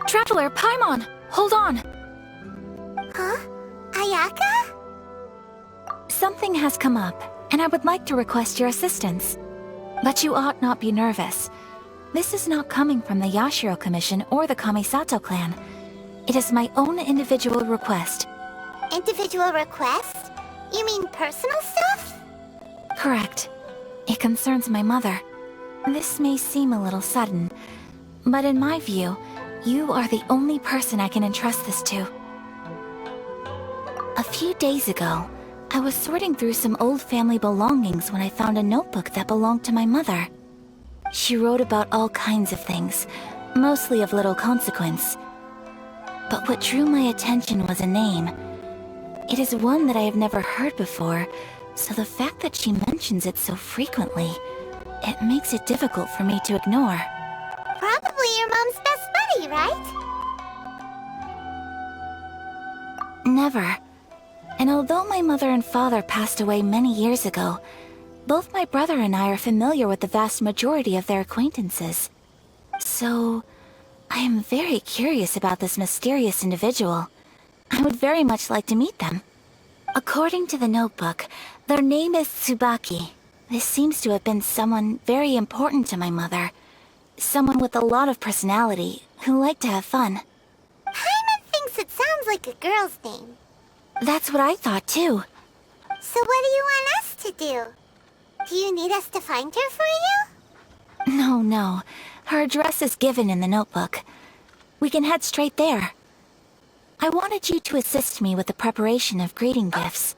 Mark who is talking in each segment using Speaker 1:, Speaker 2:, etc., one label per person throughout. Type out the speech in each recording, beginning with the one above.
Speaker 1: Traveler, Paimon! Hold on!
Speaker 2: Huh? Ayaka?
Speaker 1: Something has come up, and I would like to request your assistance. But you ought not be nervous. This is not coming from the Yashiro Commission or the Kamisato clan. It is my own individual request.
Speaker 2: Individual request? You mean personal stuff?
Speaker 1: Correct. It concerns my mother. This may seem a little sudden, but in my view, you are the only person I can entrust this to. A few days ago, I was sorting through some old family belongings when I found a notebook that belonged to my mother. She wrote about all kinds of things, mostly of little consequence. But what drew my attention was a name. It is one that I have never heard before, so the fact that she mentions it so frequently, it makes it difficult for me to ignore.
Speaker 2: Probably your mom's best buddy, right?
Speaker 1: Never. And although my mother and father passed away many years ago, both my brother and I are familiar with the vast majority of their acquaintances. So, I am very curious about this mysterious individual. I would very much like to meet them. According to the notebook, their name is Tsubaki. This seems to have been someone very important to my mother. Someone with a lot of personality, who liked to have fun.
Speaker 2: Paimon thinks it sounds like a girl's name.
Speaker 1: That's what I thought too.
Speaker 2: So what do you want us to do? Do you need us to find her for you?
Speaker 1: No. Her address is given in the notebook. We can head straight there. I wanted you to assist me with the preparation of greeting gifts.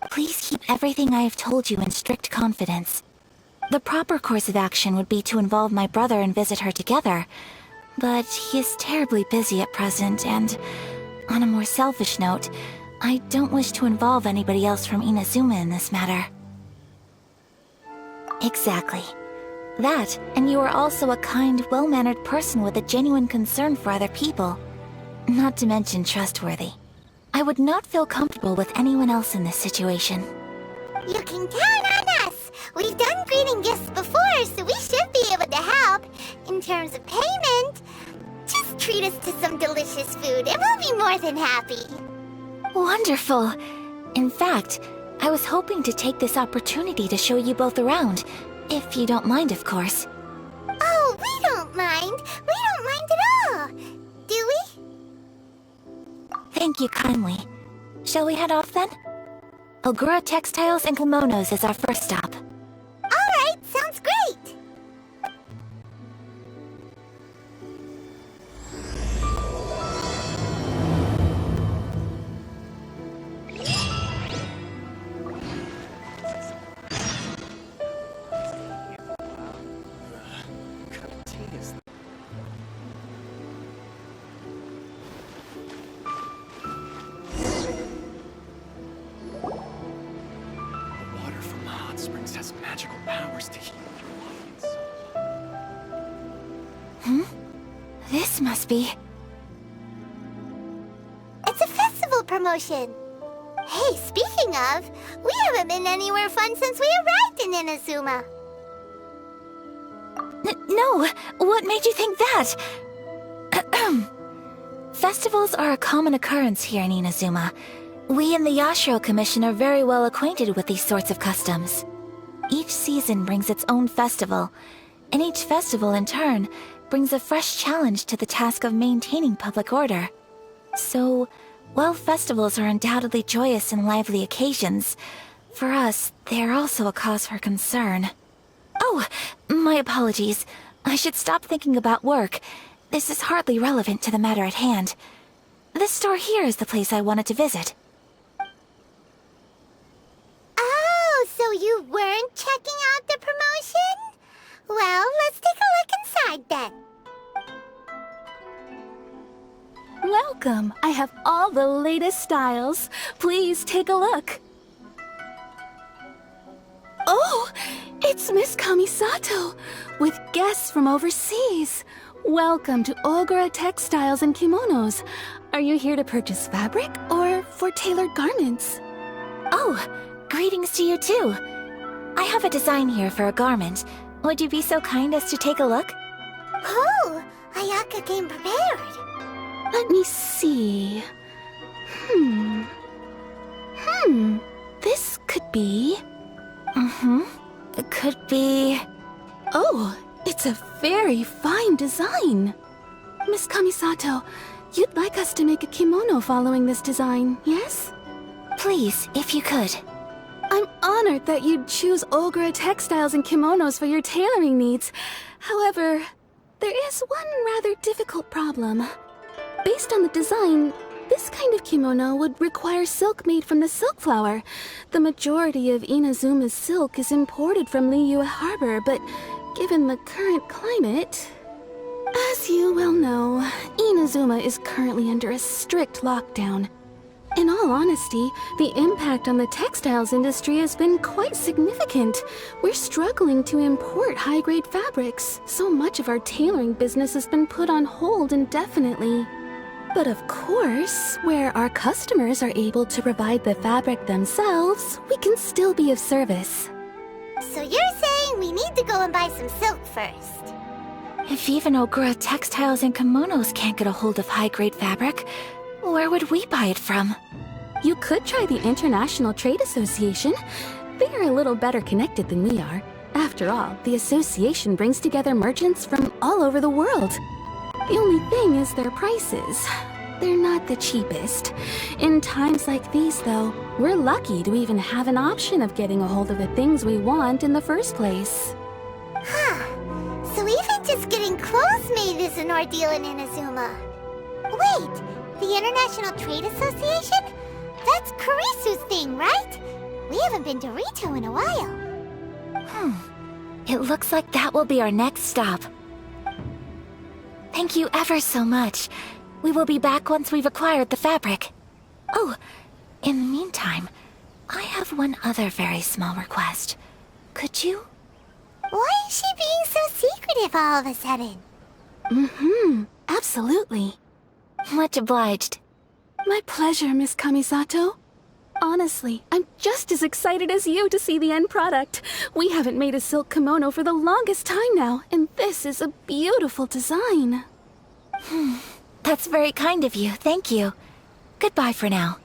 Speaker 1: Please keep everything I have told you in strict confidence. The proper course of action would be to involve my brother and visit her together, but he is terribly busy at present, and on a more selfish note, I don't wish to involve anybody else from Inazuma in this matter. Exactly. That, and you are also a kind, well-mannered person with a genuine concern for other people. Not to mention trustworthy. I would not feel comfortable with anyone else in this situation.
Speaker 2: You can count on us! We've done greeting gifts before, so we should be able to help. In terms of payment, just treat us to some delicious food and we'll be more than happy.
Speaker 1: Wonderful! In fact, I was hoping to take this opportunity to show you both around, if you don't mind, of course.
Speaker 2: Oh, we don't mind. We don't mind at all. Do we?
Speaker 1: Thank you kindly. Shall we head off then? Ogura Textiles and Kimonos is our first stop.
Speaker 2: Alright, sounds great!
Speaker 3: Springs has magical powers to heal your
Speaker 1: bodies. This must be...
Speaker 2: It's a festival promotion! Hey, speaking of, we haven't been anywhere fun since we arrived in Inazuma.
Speaker 1: No! What made you think that? Festivals are a common occurrence here in Inazuma. We in the Yashiro Commission are very well acquainted with these sorts of customs. Each season brings its own festival, and each festival in turn brings a fresh challenge to the task of maintaining public order. So, while festivals are undoubtedly joyous and lively occasions, for us, they are also a cause for concern. Oh, my apologies. I should stop thinking about work. This is hardly relevant to the matter at hand. This store here is the place I wanted to visit.
Speaker 2: Oh, so you weren't checking out the promotion? Well, let's take a look inside then.
Speaker 4: Welcome! I have all the latest styles. Please take a look. Oh! It's Miss Kamisato, with guests from overseas. Welcome to Ogura Textiles and Kimonos. Are you here to purchase fabric or for tailored garments?
Speaker 1: Oh, greetings to you too. I have a design here for a garment. Would you be so kind as to take a look?
Speaker 2: Oh, Ayaka came prepared.
Speaker 4: Let me see. This could be...
Speaker 1: It could be...
Speaker 4: Oh, it's a very fine design. Miss Kamisato, you'd like us to make a kimono following this design, yes?
Speaker 1: Please, if you could.
Speaker 4: I'm honored that you'd choose Ogura textiles and kimonos for your tailoring needs. However, there is one rather difficult problem. Based on the design, this kind of kimono would require silk made from the silk flower. The majority of Inazuma's silk is imported from Liyue Harbor, but given the current climate... As you well know, Inazuma is currently under a strict lockdown. In all honesty, the impact on the textiles industry has been quite significant. We're struggling to import high-grade fabrics. So much of our tailoring business has been put on hold indefinitely. But of course, where our customers are able to provide the fabric themselves, we can still be of service.
Speaker 2: So you're saying we need to go and buy some silk first?
Speaker 1: If even Ogura textiles and kimonos can't get a hold of high-grade fabric, where would we buy it from?
Speaker 4: You could try the International Trade Association. They are a little better connected than we are. After all, the association brings together merchants from all over the world. The only thing is their prices. They're not the cheapest. In times like these, though, we're lucky to even have an option of getting a hold of the things we want in the first place.
Speaker 2: Huh. So even just getting clothes made is an ordeal in Inazuma. Wait, the International Trade Association? That's Kurisu's thing, right? We haven't been to Rito in a while.
Speaker 1: It looks like that will be our next stop. Thank you ever so much. We will be back once we've acquired the fabric. Oh, in the meantime, I have one other very small request. Could you?
Speaker 2: Why is she being so secretive all of a sudden?
Speaker 4: Absolutely.
Speaker 1: Much obliged.
Speaker 4: My pleasure, Miss Kamisato. Honestly, I'm just as excited as you to see the end product. We haven't made a silk kimono for the longest time now, and this is a beautiful design.
Speaker 1: That's very kind of you, thank you. Goodbye for now.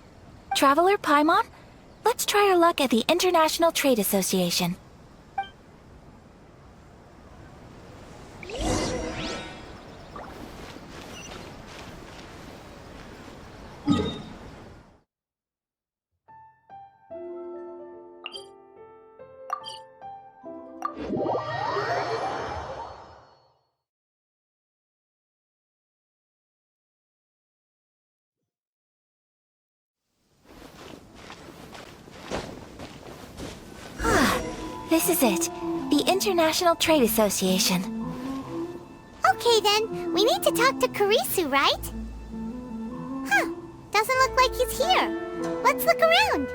Speaker 1: Traveler Paimon, let's try our luck at the International Trade Association. This is it. The International Trade Association.
Speaker 2: Okay then, we need to talk to Kurisu, right? Huh, doesn't look like he's here. Let's look around.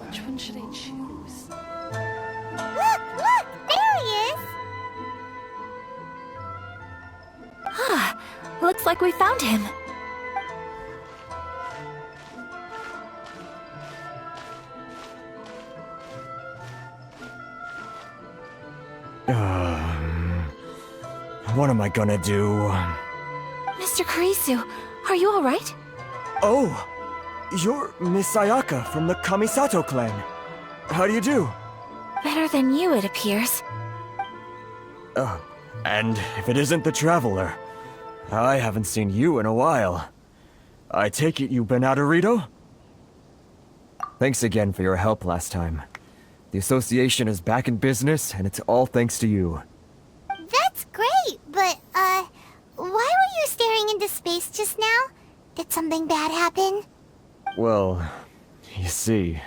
Speaker 3: Which one should I choose?
Speaker 2: Look, there he is.
Speaker 1: Looks like we found him.
Speaker 5: What am I gonna do?
Speaker 1: Mr. Kurisu, are you alright?
Speaker 5: Oh! You're Miss Ayaka from the Kamisato clan. How do you do?
Speaker 1: Better than you, it appears.
Speaker 5: And if it isn't the Traveler, I haven't seen you in a while. I take it you've been out of Rito? Thanks again for your help last time. The association is back in business, and it's all thanks to you.
Speaker 2: That's great, but, why were you staring into space just now? Did something bad happen?
Speaker 5: Well, you see...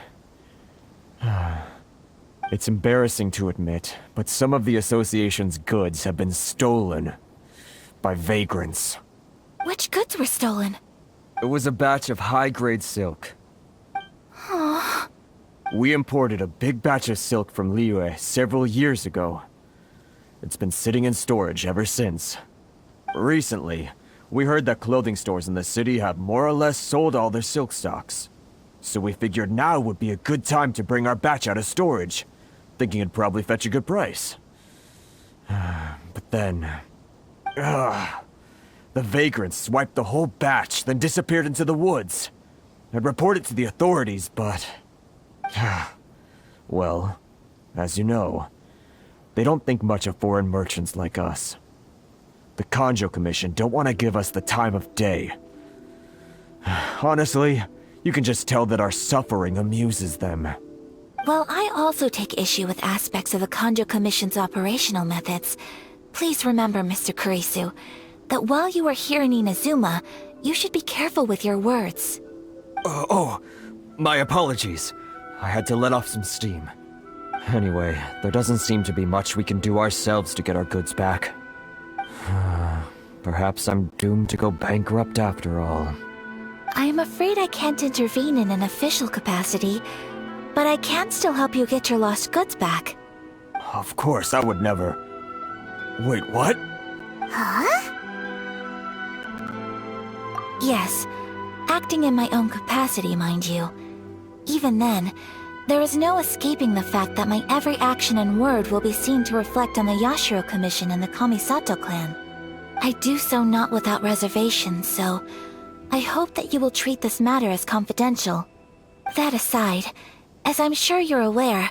Speaker 5: It's embarrassing to admit, but some of the association's goods have been stolen by vagrants.
Speaker 1: Which goods were stolen?
Speaker 5: It was a batch of high-grade silk. We imported a big batch of silk from Liyue several years ago. It's been sitting in storage ever since. Recently, we heard that clothing stores in the city have more or less sold all their silk stocks. So we figured now would be a good time to bring our batch out of storage, thinking it'd probably fetch a good price. But then... the vagrants swiped the whole batch, then disappeared into the woods. I'd report it to the authorities, but... well, as you know, they don't think much of foreign merchants like us. The Kanjo Commission don't want to give us the time of day. Honestly, you can just tell that our suffering amuses them.
Speaker 1: While I also take issue with aspects of the Kanjo Commission's operational methods, please remember, Mr. Kurisu, that while you are here in Inazuma, you should be careful with your words.
Speaker 5: My apologies. I had to let off some steam. Anyway, there doesn't seem to be much we can do ourselves to get our goods back. Perhaps I'm doomed to go bankrupt after all.
Speaker 1: I am afraid I can't intervene in an official capacity, but I can still help you get your lost goods back.
Speaker 5: Of course, I would never... Wait, what?
Speaker 2: Huh?
Speaker 1: Yes, acting in my own capacity, mind you. Even then, there is no escaping the fact that my every action and word will be seen to reflect on the Yashiro Commission and the Kamisato clan. I do so not without reservation, so I hope that you will treat this matter as confidential. That aside, as I'm sure you're aware,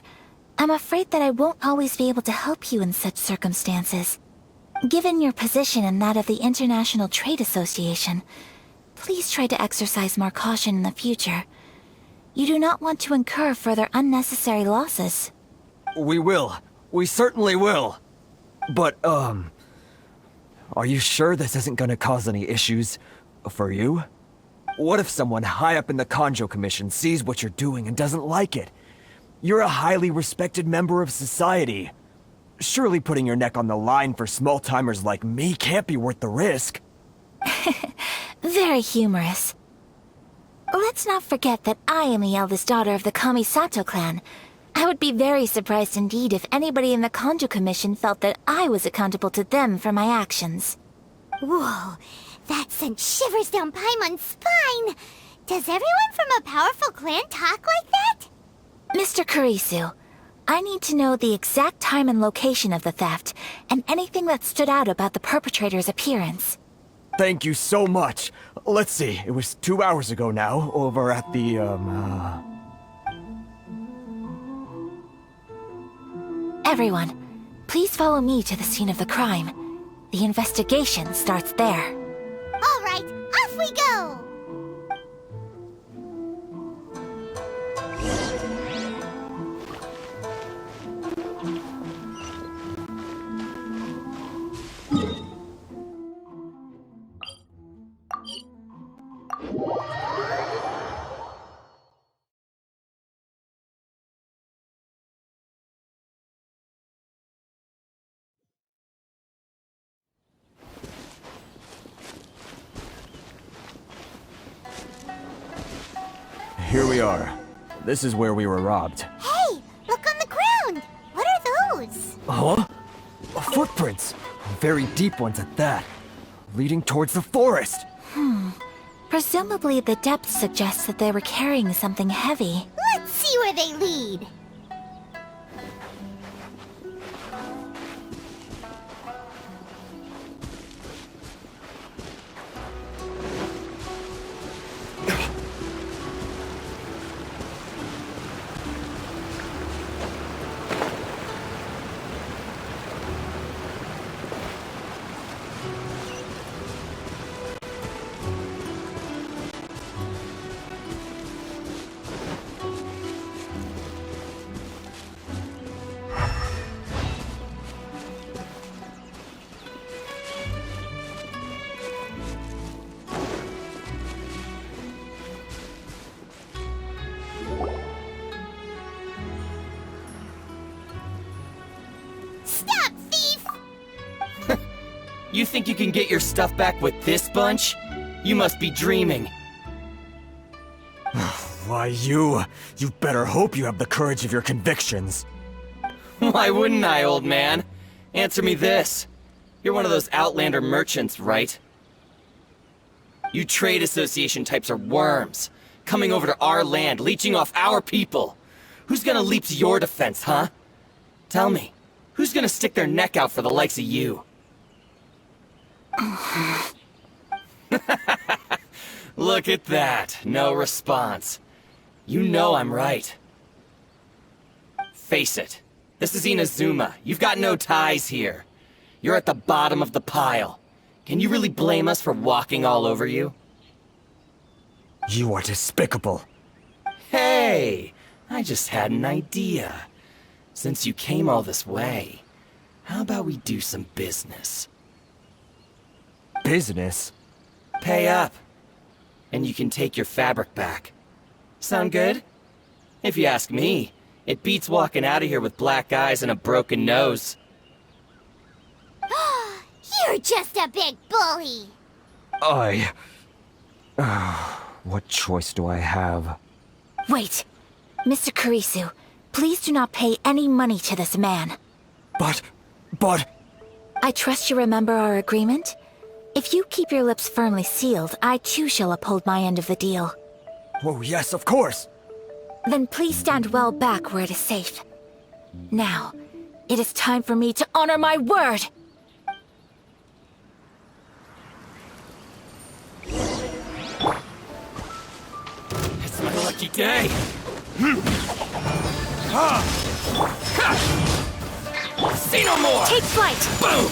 Speaker 1: I'm afraid that I won't always be able to help you in such circumstances. Given your position and that of the International Trade Association, please try to exercise more caution in the future. You do not want to incur further unnecessary losses.
Speaker 5: We will. We certainly will. But, are you sure this isn't gonna cause any issues for you? What if someone high up in the Kanjo Commission sees what you're doing and doesn't like it? You're a highly respected member of society. Surely putting your neck on the line for small-timers like me can't be worth the risk.
Speaker 1: Very humorous. Let's not forget that I am the eldest daughter of the Kamisato clan. I would be very surprised indeed if anybody in the Kanjo Commission felt that I was accountable to them for my actions.
Speaker 2: Whoa, that sent shivers down Paimon's spine! Does everyone from a powerful clan talk like that?
Speaker 1: Mr. Kurisu, I need to know the exact time and location of the theft, and anything that stood out about the perpetrator's appearance.
Speaker 5: Thank you so much. Let's see, it was 2 hours ago now, over at the,
Speaker 1: Everyone, please follow me to the scene of the crime. The investigation starts there.
Speaker 2: All right, off we go!
Speaker 5: Here we are. This is where we were robbed.
Speaker 2: Hey, look on the ground! What are those?
Speaker 5: Huh? Footprints! Very deep ones at that. Leading towards the forest!
Speaker 1: Presumably the depth suggests that they were carrying something heavy.
Speaker 2: Let's see where they lead.
Speaker 6: You think you can get your stuff back with this bunch? You must be dreaming.
Speaker 5: Why, you better hope you have the courage of your convictions.
Speaker 6: Why wouldn't I, old man? Answer me this. You're one of those Outlander merchants, right? You trade association types are worms, coming over to our land, leeching off our people. Who's gonna leap to your defense, huh? Tell me, who's gonna stick their neck out for the likes of you? Look at that, no response. You know I'm right. Face it, this is Inazuma. You've got no ties here. You're at the bottom of the pile. Can you really blame us for walking all over you?
Speaker 5: You are despicable.
Speaker 6: Hey, I just had an idea. Since you came all this way, how about we do some business?
Speaker 5: Business?
Speaker 6: Pay up, and you can take your fabric back. Sound good? If you ask me, it beats walking out of here with black eyes and a broken nose.
Speaker 2: You're just a big bully!
Speaker 5: What choice do I have?
Speaker 1: Wait. Mr. Kurisu, please do not pay any money to this man.
Speaker 5: But...
Speaker 1: I trust you remember our agreement? If you keep your lips firmly sealed, I too shall uphold my end of the deal.
Speaker 5: Oh, yes, of course!
Speaker 1: Then please stand well back where it is safe. Now, it is time for me to honor my word!
Speaker 6: It's my lucky day! See no more!
Speaker 1: Take flight!
Speaker 6: Boom!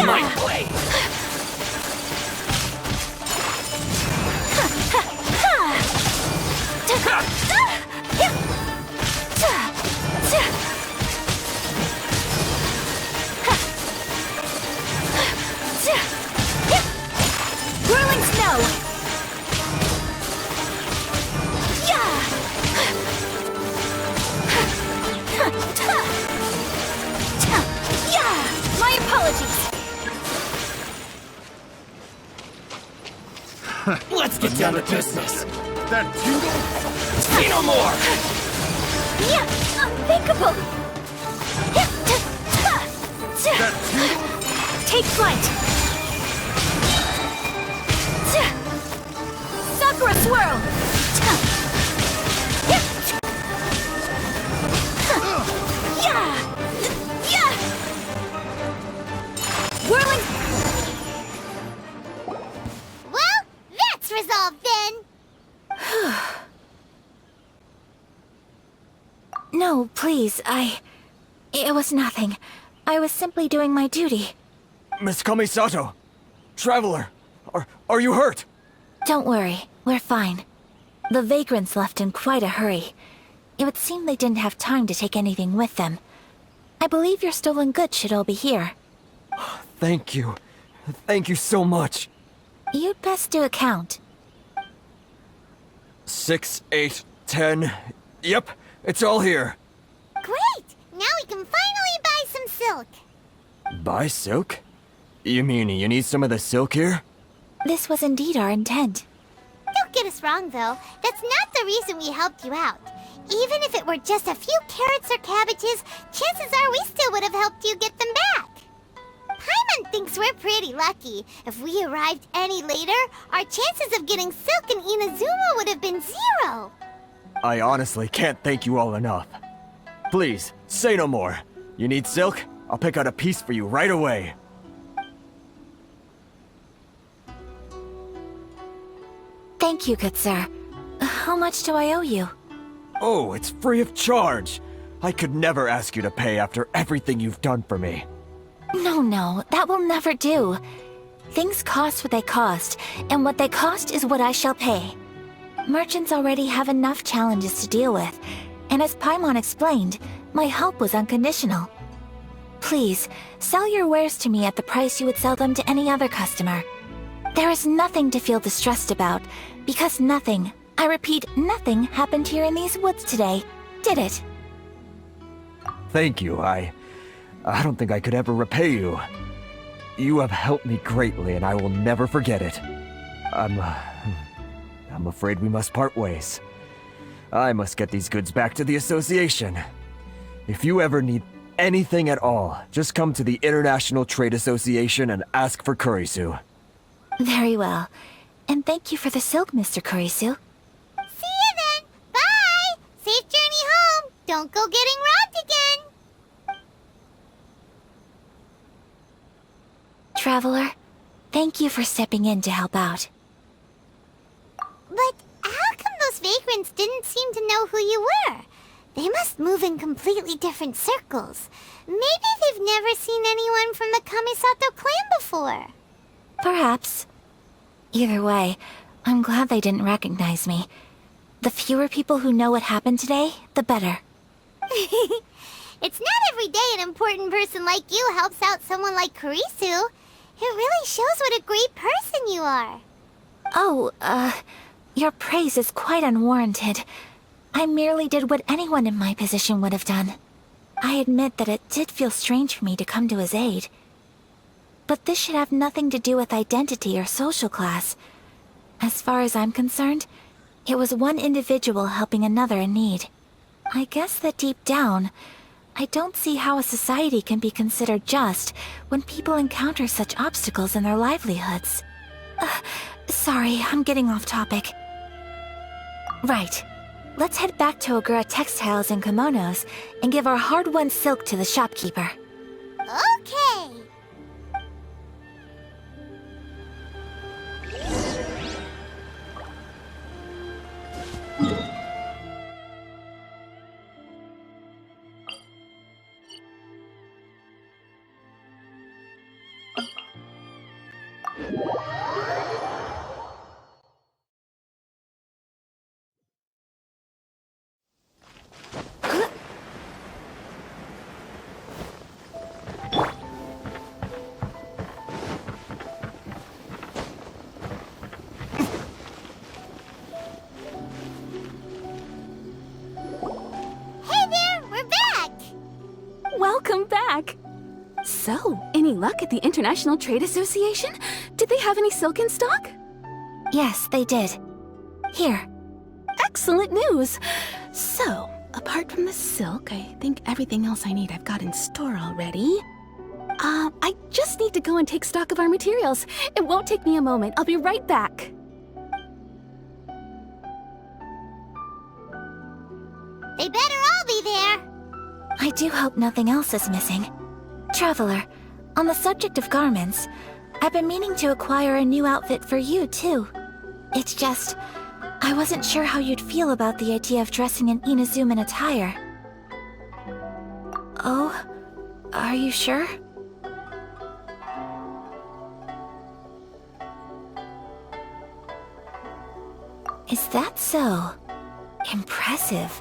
Speaker 6: My blade!
Speaker 1: Whirling snow! My apologies!
Speaker 6: Let's get down to business!
Speaker 3: That tingle?
Speaker 6: See no more!
Speaker 1: Unthinkable!
Speaker 3: That tingle?
Speaker 1: Take flight! Sakura swirl! Whirling...
Speaker 2: Well, that's resolved then!
Speaker 1: No, please, It was nothing. I was simply doing my duty.
Speaker 5: Miss Kamisato! Traveler! Are you hurt?
Speaker 1: Don't worry, we're fine. The vagrants left in quite a hurry. It would seem they didn't have time to take anything with them. I believe your stolen goods should all be here.
Speaker 5: Thank you. Thank you so much.
Speaker 1: You'd best do a count.
Speaker 5: 6, 8, 10... Yep, it's all here.
Speaker 2: Great! Now we can finally buy some silk!
Speaker 5: Buy silk? You mean you need some of the silk here?
Speaker 1: This was indeed our intent.
Speaker 2: Don't get us wrong, though. That's not the reason we helped you out. Even if it were just a few carrots or cabbages, chances are we still would have helped you get them back. Paimon thinks we're pretty lucky. If we arrived any later, our chances of getting silk in Inazuma would have been 0.
Speaker 5: I honestly can't thank you all enough. Please, say no more. You need silk? I'll pick out a piece for you right away.
Speaker 1: Thank you, good sir. How much do I owe you?
Speaker 5: Oh, it's free of charge. I could never ask you to pay after everything you've done for me.
Speaker 1: No, that will never do. Things cost what they cost, and what they cost is what I shall pay. Merchants already have enough challenges to deal with, and as Paimon explained, my help was unconditional. Please, sell your wares to me at the price you would sell them to any other customer. There is nothing to feel distressed about, because nothing, I repeat, nothing happened here in these woods today, did it?
Speaker 5: Thank you, I don't think I could ever repay you. You have helped me greatly, and I will never forget it. I'm afraid we must part ways. I must get these goods back to the association. If you ever need anything at all, just come to the International Trade Association and ask for Kurisu.
Speaker 1: Very well. And thank you for the silk, Mr. Kurisu.
Speaker 2: See you then. Bye. Safe journey home. Don't go getting robbed again.
Speaker 1: Traveler, thank you for stepping in to help out.
Speaker 2: But how come those vagrants didn't seem to know who you were? They must move in completely different circles. Maybe they've never seen anyone from the Kamisato clan before.
Speaker 1: Perhaps. Either way, I'm glad they didn't recognize me. The fewer people who know what happened today, the better.
Speaker 2: It's not every day an important person like you helps out someone like Kurisu. It really shows what a great person you are.
Speaker 1: Oh, your praise is quite unwarranted. I merely did what anyone in my position would have done. I admit that it did feel strange for me to come to his aid. But this should have nothing to do with identity or social class. As far as I'm concerned, it was one individual helping another in need. I guess that deep down, I don't see how a society can be considered just when people encounter such obstacles in their livelihoods. Sorry, I'm getting off topic. Right. Let's head back to Ogura Textiles and Kimonos and give our hard-won silk to the shopkeeper.
Speaker 2: Okay.
Speaker 4: Welcome back! So, any luck at the International Trade Association? Did they have any silk in stock?
Speaker 1: Yes, they did. Here.
Speaker 4: Excellent news! So, apart from the silk, I think everything else I need I've got in store already. I just need to go and take stock of our materials. It won't take me a moment. I'll be right back.
Speaker 2: They better all be there.
Speaker 1: I do hope nothing else is missing. Traveler, on the subject of garments, I've been meaning to acquire a new outfit for you, too. It's just, I wasn't sure how you'd feel about the idea of dressing in Inazuman attire. Oh? Are you sure? Is that so? Impressive.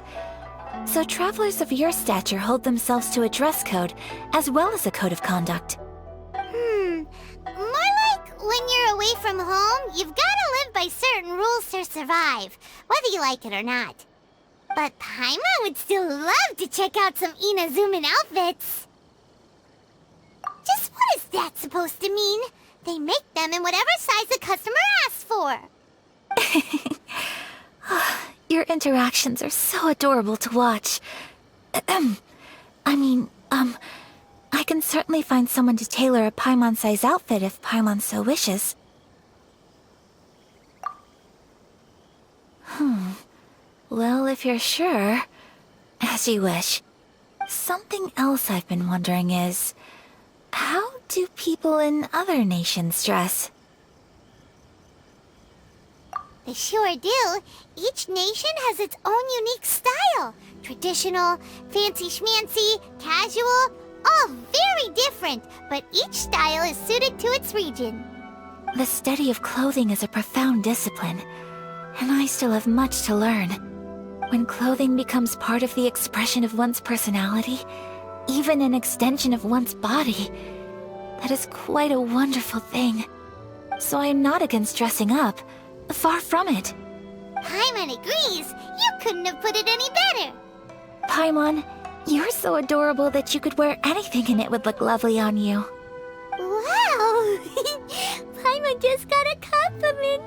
Speaker 1: So travelers of your stature hold themselves to a dress code, as well as a code of conduct.
Speaker 2: More like when you're away from home, you've gotta live by certain rules to survive, whether you like it or not. But Paimon would still love to check out some Inazuman outfits. Just what is that supposed to mean? They make them in whatever size the customer asks for.
Speaker 1: Your interactions are so adorable to watch. I can certainly find someone to tailor a Paimon-size outfit if Paimon so wishes. Well, if you're sure, as you wish. Something else I've been wondering is, how do people in other nations dress?
Speaker 2: They sure do. Each nation has its own unique style. Traditional, fancy schmancy, casual, all very different, but each style is suited to its region.
Speaker 1: The study of clothing is a profound discipline, and I still have much to learn. When clothing becomes part of the expression of one's personality, even an extension of one's body, that is quite a wonderful thing. So I am not against dressing up. Far from it.
Speaker 2: Paimon agrees. You couldn't have put it any better.
Speaker 1: Paimon, You're so adorable that you could wear anything and it would look lovely on you.
Speaker 2: Wow! Paimon just got a compliment!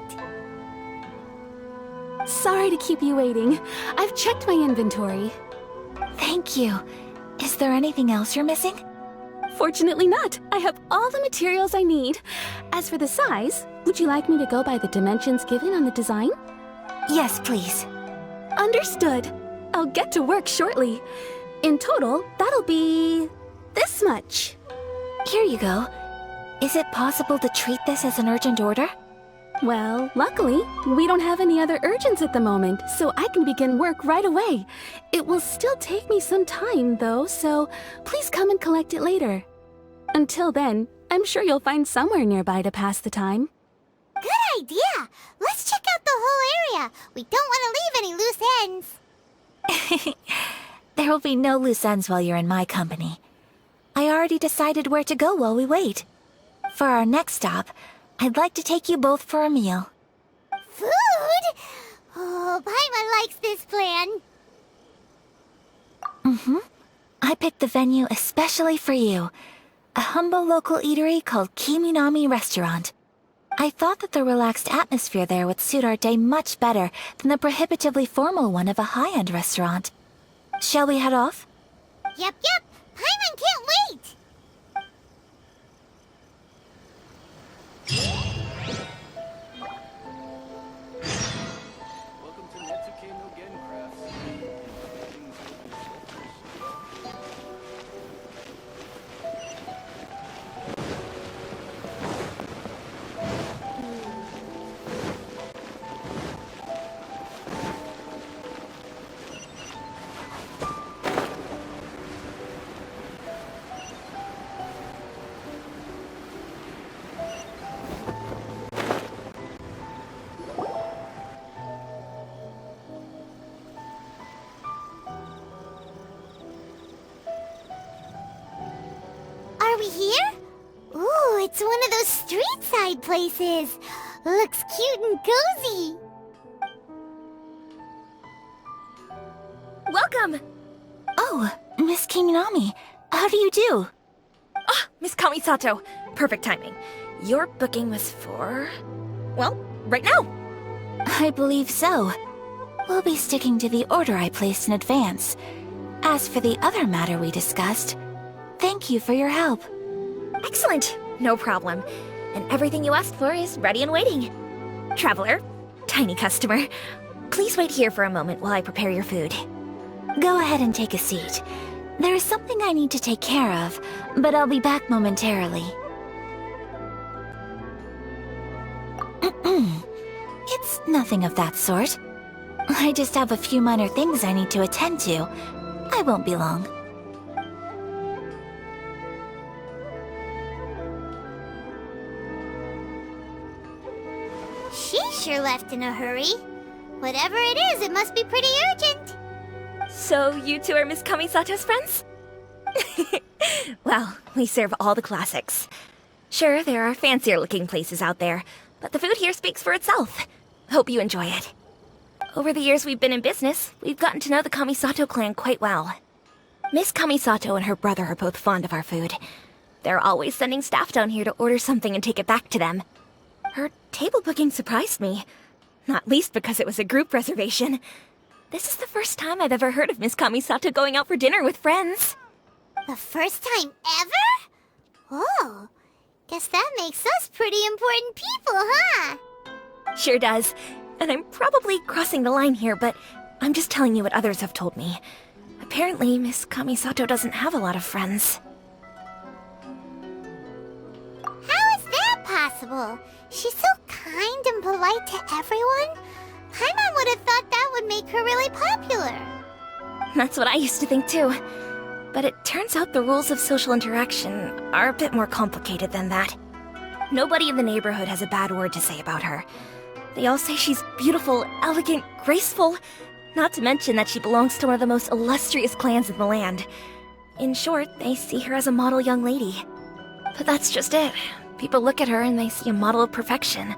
Speaker 4: Sorry to keep you waiting. I've checked my inventory.
Speaker 1: Thank you. Is there anything else you're missing?
Speaker 4: Fortunately not. I have all the materials I need. As for the size, would you like me to go by the dimensions given on the design?
Speaker 1: Yes, please.
Speaker 4: Understood. I'll get to work shortly. In total, that'll be this much.
Speaker 1: Here you go. Is it possible to treat this as an urgent order?
Speaker 4: Well, luckily, we don't have any other urgents at the moment, so I can begin work right away. It will still take me some time, though, so please come and collect it later. Until then, I'm sure you'll find somewhere nearby to pass the time.
Speaker 2: Good idea! Let's check out the whole area. We don't want to leave any loose ends.
Speaker 1: There will be no loose ends while you're in my company. I already decided where to go while we wait. For our next stop, I'd like to take you both for a meal.
Speaker 2: Food? Oh, Paimon likes this plan.
Speaker 1: I picked the venue especially for you. A humble local eatery called Kiminami Restaurant. I thought that the relaxed atmosphere there would suit our day much better than the prohibitively formal one of a high-end restaurant. Shall we head off?
Speaker 2: Yep. Paimon can't wait!
Speaker 3: Welcome to Netsuke no Gen Crafts.
Speaker 2: Are we here? Ooh, it's one of those street-side places. Looks cute and cozy.
Speaker 7: Welcome!
Speaker 1: Oh, Miss Kiminami, how do you do?
Speaker 7: Ah, Miss Kamisato. Perfect timing. Your booking was for... well, right now.
Speaker 1: I believe so. We'll be sticking to the order I placed in advance. As for the other matter we discussed, thank you for your help.
Speaker 7: Excellent. No problem. And everything you asked for is ready and waiting. Traveler, tiny customer, please wait here for a moment while I prepare your food.
Speaker 1: Go ahead and take a seat. There is something I need to take care of, but I'll be back momentarily. It's nothing of that sort. I just have a few minor things I need to attend to. I won't be long.
Speaker 2: She sure left in a hurry. Whatever it is, it must be pretty urgent.
Speaker 7: So you two are Miss Kamisato's friends? Well, we serve all the classics. Sure, there are fancier looking places out there, but the food here speaks for itself. Hope you enjoy it. Over the years we've been in business, we've gotten to know the Kamisato clan quite well. Miss Kamisato and her brother are both fond of our food. They're always sending staff down here to order something and take it back to them. Her table booking surprised me, not least because it was a group reservation. This is the first time I've ever heard of Miss Kamisato going out for dinner with friends.
Speaker 2: The first time ever? Oh, guess that makes us pretty important people, huh?
Speaker 7: Sure does. And I'm probably crossing the line here, but I'm just telling you what others have told me. Apparently, Miss Kamisato doesn't have a lot of friends.
Speaker 2: How is that possible? She's so kind and polite to everyone. Paimon would have thought that would make her really popular.
Speaker 7: That's what I used to think too. But it turns out the rules of social interaction are a bit more complicated than that. Nobody in the neighborhood has a bad word to say about her. They all say she's beautiful, elegant, graceful, not to mention that she belongs to one of the most illustrious clans in the land. In short, they see her as a model young lady. But that's just it. People look at her and they see a model of perfection,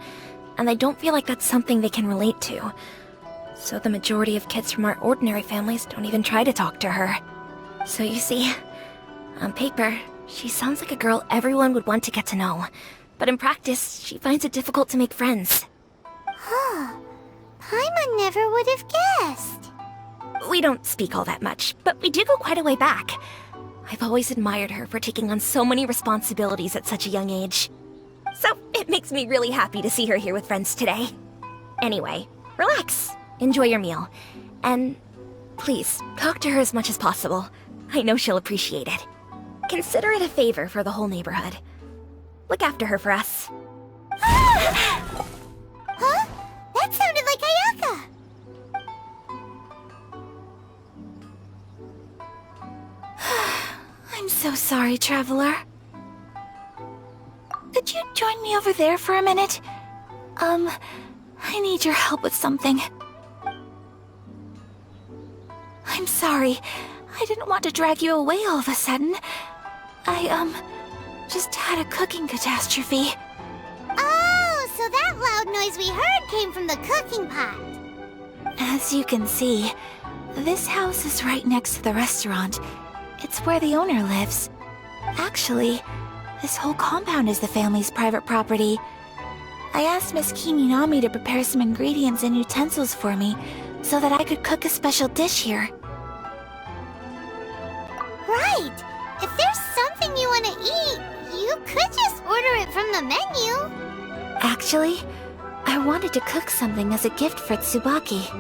Speaker 7: and they don't feel like that's something they can relate to. So the majority of kids from our ordinary families don't even try to talk to her. So you see, on paper, she sounds like a girl everyone would want to get to know. But in practice, she finds it difficult to make friends.
Speaker 2: Huh. Paimon never would have guessed.
Speaker 7: We don't speak all that much, but we do go quite a way back. I've always admired her for taking on so many responsibilities at such a young age. So it makes me really happy to see her here with friends today. Anyway, relax, enjoy your meal, and please, talk to her as much as possible. I know she'll appreciate it. Consider it a favor for the whole neighborhood. Look after her for us.
Speaker 2: Huh? That sounded like Ayaka!
Speaker 1: I'm so sorry, Traveler. Could you join me over there for a minute? I need your help with something. I'm sorry. I didn't want to drag you away all of a sudden. I, just had a cooking catastrophe.
Speaker 2: Oh, so that loud noise we heard came from the cooking pot.
Speaker 1: As you can see, this house is right next to the restaurant. It's where the owner lives. Actually, this whole compound is the family's private property. I asked Miss Kiminami to prepare some ingredients and utensils for me so that I could cook a special dish here.
Speaker 2: Right! If there's something you want to eat, you could just order it from the menu.
Speaker 1: Actually, I wanted to cook something as a gift for Tsubaki.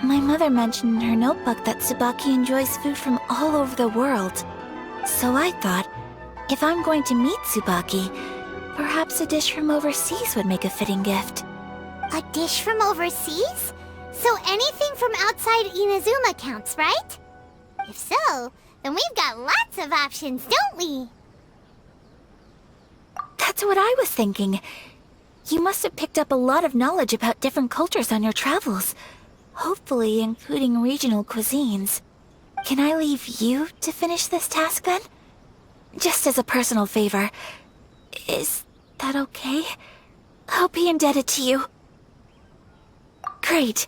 Speaker 1: My mother mentioned in her notebook that Tsubaki enjoys food from all over the world. So I thought, if I'm going to meet Tsubaki, perhaps a dish from overseas would make a fitting gift.
Speaker 2: A dish from overseas? So anything from outside Inazuma counts, right? If so, then we've got lots of options, don't we?
Speaker 1: That's what I was thinking. You must have picked up a lot of knowledge about different cultures on your travels. Hopefully including regional cuisines. Can I leave you to finish this task then? Just as a personal favor. Is that okay? I'll be indebted to you. Great.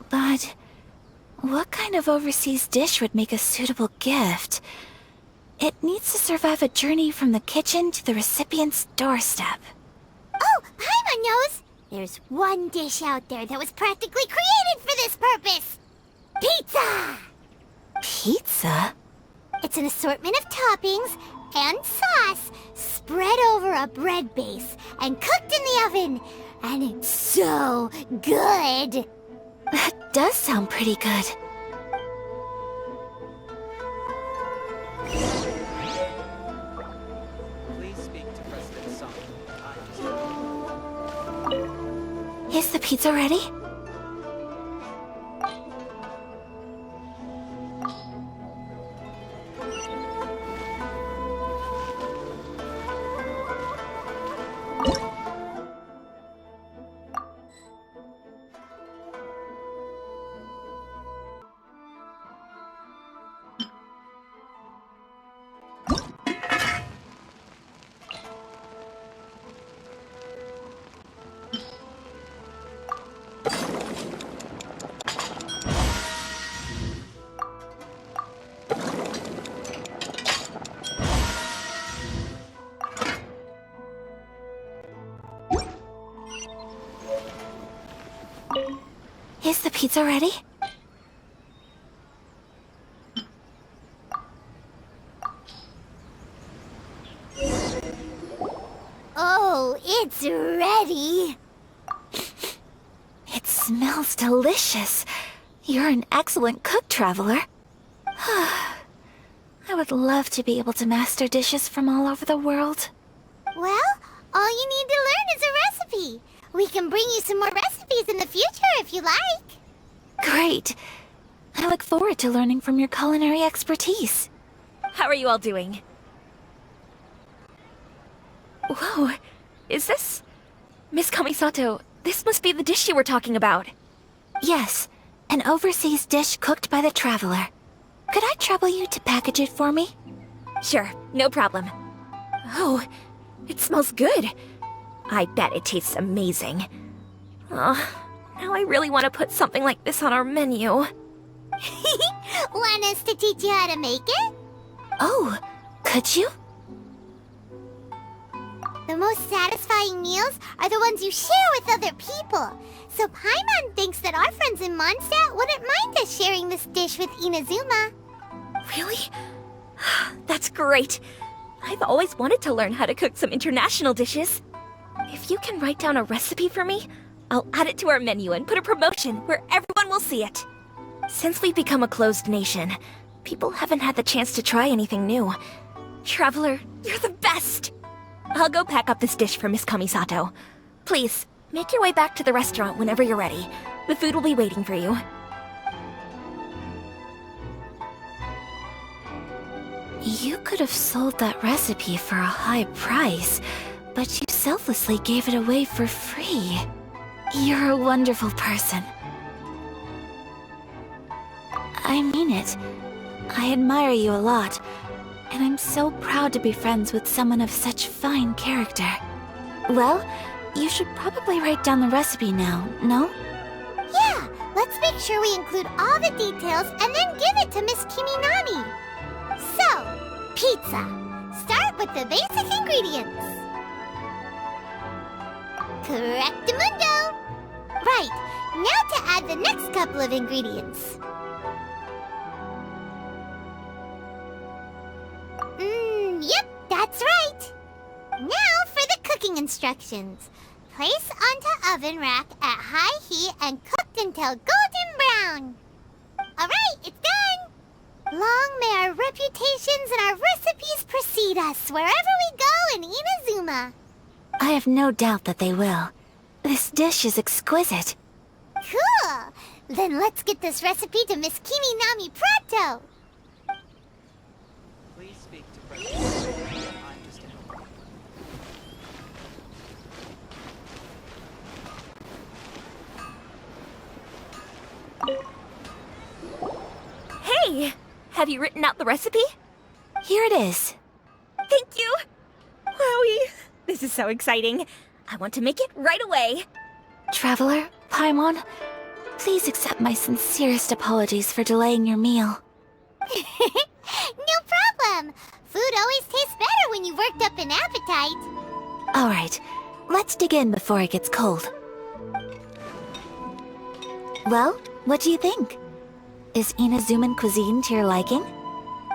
Speaker 1: But what kind of overseas dish would make a suitable gift? It needs to survive a journey from the kitchen to the recipient's doorstep.
Speaker 2: Oh, Paimon knows! There's one dish out there that was practically created for this purpose! Pizza!
Speaker 1: Pizza?
Speaker 2: It's an assortment of toppings and sauce spread over a bread base and cooked in the oven. And it's so good!
Speaker 1: That does sound pretty good.
Speaker 3: Please speak to President Song.
Speaker 1: Is the pizza ready? Is the pizza ready?
Speaker 2: Oh, it's ready!
Speaker 1: It smells delicious. You're an excellent cook, Traveler. I would love to be able to master dishes from all over the world.
Speaker 2: Well, all you need to learn is a recipe. We can bring you some more recipes in the future if you like.
Speaker 1: Great. I look forward to learning from your culinary expertise.
Speaker 7: How are you all doing? Whoa, is this... Miss Kamisato, this must be the dish you were talking about.
Speaker 1: Yes, an overseas dish cooked by the Traveler. Could I trouble you to package it for me?
Speaker 7: Sure, no problem. Oh, it smells good. I bet it tastes amazing. Oh, now I really want to put something like this on our menu.
Speaker 2: Wanna chance to teach you how to make it?
Speaker 1: Oh, could you?
Speaker 2: The most satisfying meals are the ones you share with other people. So Paimon thinks that our friends in Mondstadt wouldn't mind us sharing this dish with Inazuma.
Speaker 7: Really? That's great. I've always wanted to learn how to cook some international dishes. If you can write down a recipe for me, I'll add it to our menu and put a promotion where everyone will see it. Since we've become a closed nation, people haven't had the chance to try anything new. Traveler, you're the best! I'll go pack up this dish for Miss Kamisato. Please, make your way back to the restaurant whenever you're ready. The food will be waiting for you.
Speaker 1: You could have sold that recipe for a high price, but you selflessly gave it away for free. You're a wonderful person. I mean it. I admire you a lot, and I'm so proud to be friends with someone of such fine character. Well, you should probably write down the recipe now, no?
Speaker 2: Yeah, let's make sure we include all the details and then give it to Miss Kiminami. So, pizza. Start with the basic ingredients. Correctamundo! Right, now to add the next couple of ingredients. Yep, that's right. Now for the cooking instructions. Place onto oven rack at high heat and cooked until golden brown. Alright, it's done! Long may our reputations and our recipes precede us wherever we go in Inazuma.
Speaker 1: I have no doubt that they will. This dish is exquisite.
Speaker 2: Cool! Then let's get this recipe to Miss Kiminami pronto!
Speaker 8: Please speak to President. I'm just
Speaker 7: Hey! Have you written out the recipe?
Speaker 1: Here it is.
Speaker 7: Thank you! Wowie! This is so exciting. I want to make it right away.
Speaker 1: Traveler, Paimon, please accept my sincerest apologies for delaying your meal.
Speaker 2: No problem! Food always tastes better when you've worked up an appetite.
Speaker 1: All right, let's dig in before it gets cold. Well, what do you think? Is Inazuman cuisine to your liking?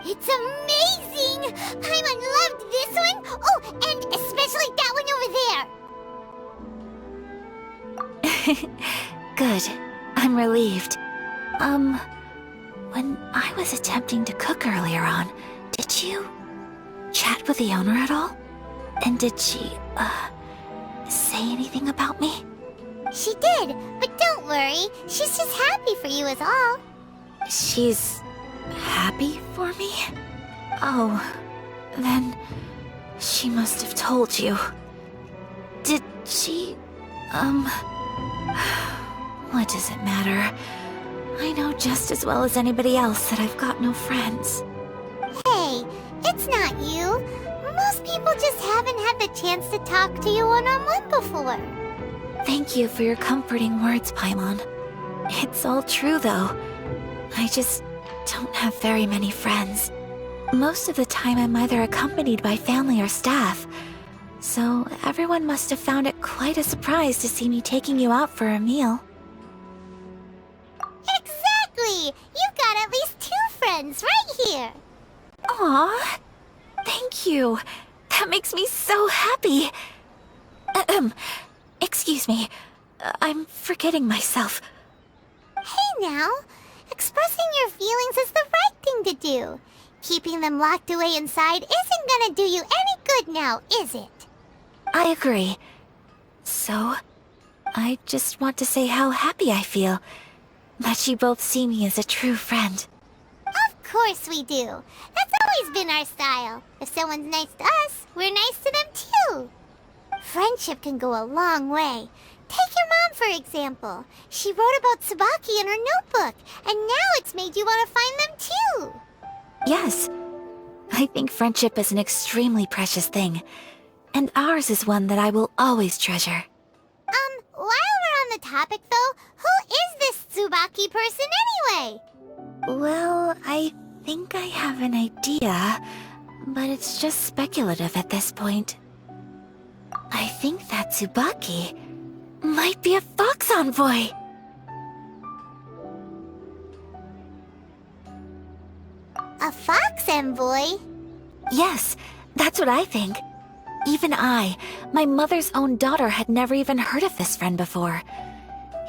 Speaker 2: It's amazing! Paimon loved this one! Oh, and especially that one over there!
Speaker 1: Good. I'm relieved. When I was attempting to cook earlier on, did you chat with the owner at all? And did she, say anything about me?
Speaker 2: She did, but don't worry. She's just happy for you is all.
Speaker 1: She's happy for me? Oh, then she must have told you. Did she, what does it matter? I know just as well as anybody else that I've got no friends.
Speaker 2: Hey, it's not you. Most people just haven't had the chance to talk to you one-on-one before.
Speaker 1: Thank you for your comforting words, Paimon. It's all true, though. I just don't have very many friends. Most of the time I'm either accompanied by family or staff. So everyone must have found it quite a surprise to see me taking you out for a meal.
Speaker 2: Exactly! You've got at least 2 friends right here.
Speaker 1: Aw, thank you. That makes me so happy. Excuse me. I'm forgetting myself.
Speaker 2: Hey now, expressing your feelings is the right thing to do. Keeping them locked away inside isn't gonna do you any good now, is it?
Speaker 1: I agree. So, I just want to say how happy I feel that you both see me as a true friend.
Speaker 2: Of course we do. That's always been our style. If someone's nice to us, we're nice to them too. Friendship can go a long way. Take your mom, for example. She wrote about Tsubaki in her notebook, and now it's made you want to find them too.
Speaker 1: Yes, I think friendship is an extremely precious thing, and ours is one that I will always treasure.
Speaker 2: While we're on the topic though, who is this Tsubaki person anyway?
Speaker 1: Well, I think I have an idea, but it's just speculative at this point. I think that Tsubaki might be a fox envoy.
Speaker 2: A fox envoy?
Speaker 1: Yes, that's what I think. Even I, my mother's own daughter, had never even heard of this friend before.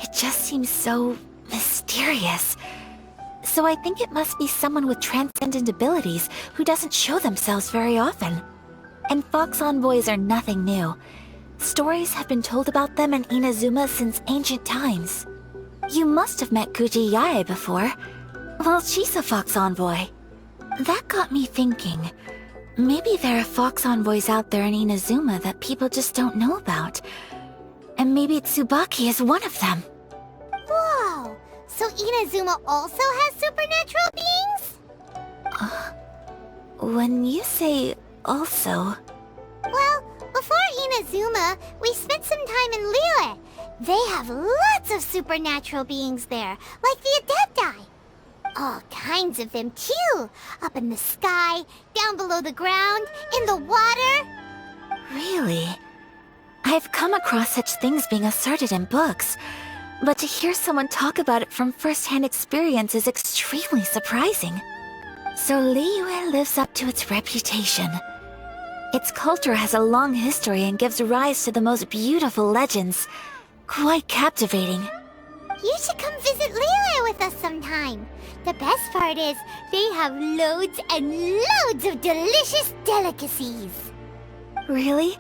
Speaker 1: It just seems so mysterious. So I think it must be someone with transcendent abilities who doesn't show themselves very often. And fox envoys are nothing new. Stories have been told about them in Inazuma since ancient times. You must have met Guji Yae before. Well, she's a fox envoy. That got me thinking. Maybe there are fox envoys out there in Inazuma that people just don't know about. And maybe Tsubaki is one of them.
Speaker 2: Whoa! So Inazuma also has supernatural beings?
Speaker 1: When you say also...
Speaker 2: Well, before Inazuma, we spent some time in Liyue. They have lots of supernatural beings there, like the Adepti. All kinds of them, too. Up in the sky, down below the ground, in the water.
Speaker 1: Really? I've come across such things being asserted in books, but to hear someone talk about it from first-hand experience is extremely surprising. So Liyue lives up to its reputation. Its culture has a long history and gives rise to the most beautiful legends. Quite captivating.
Speaker 2: You should come visit Liyue with us sometime. The best part is, they have loads and loads of delicious delicacies.
Speaker 1: Really?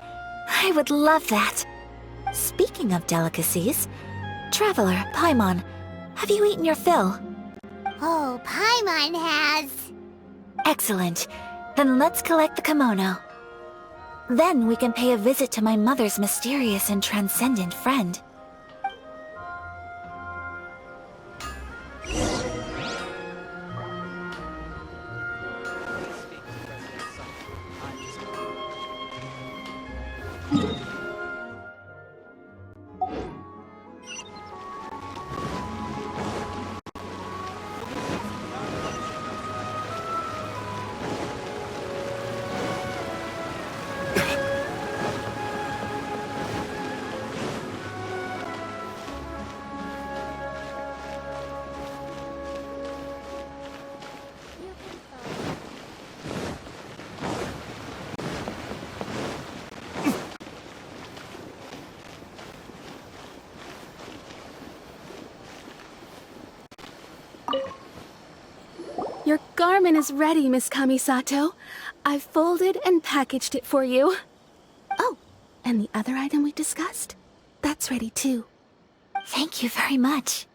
Speaker 1: I would love that. Speaking of delicacies, Traveler, Paimon, have you eaten your fill?
Speaker 2: Oh, Paimon has.
Speaker 1: Excellent. Then let's collect the kimono. Then we can pay a visit to my mother's mysterious and transcendent friend.
Speaker 4: Your garment is ready, Miss Kamisato. I've folded and packaged it for you. Oh, and the other item we discussed? That's ready too.
Speaker 1: Thank you very much.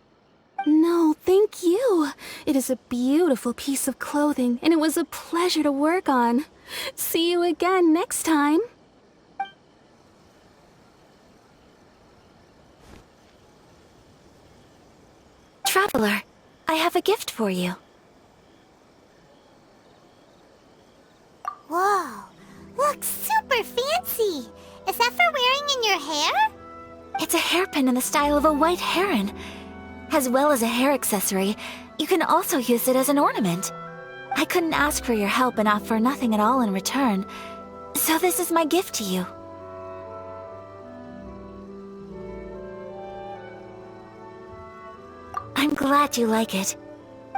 Speaker 4: No, thank you. It is a beautiful piece of clothing, and it was a pleasure to work on. See you again next time.
Speaker 1: Traveler, I have a gift for you.
Speaker 2: Whoa, looks super fancy. Is that for wearing in your hair?
Speaker 1: It's a hairpin in the style of a white heron. As well as a hair accessory, you can also use it as an ornament. I couldn't ask for your help and offer nothing at all in return, so this is my gift to you. I'm glad you like it.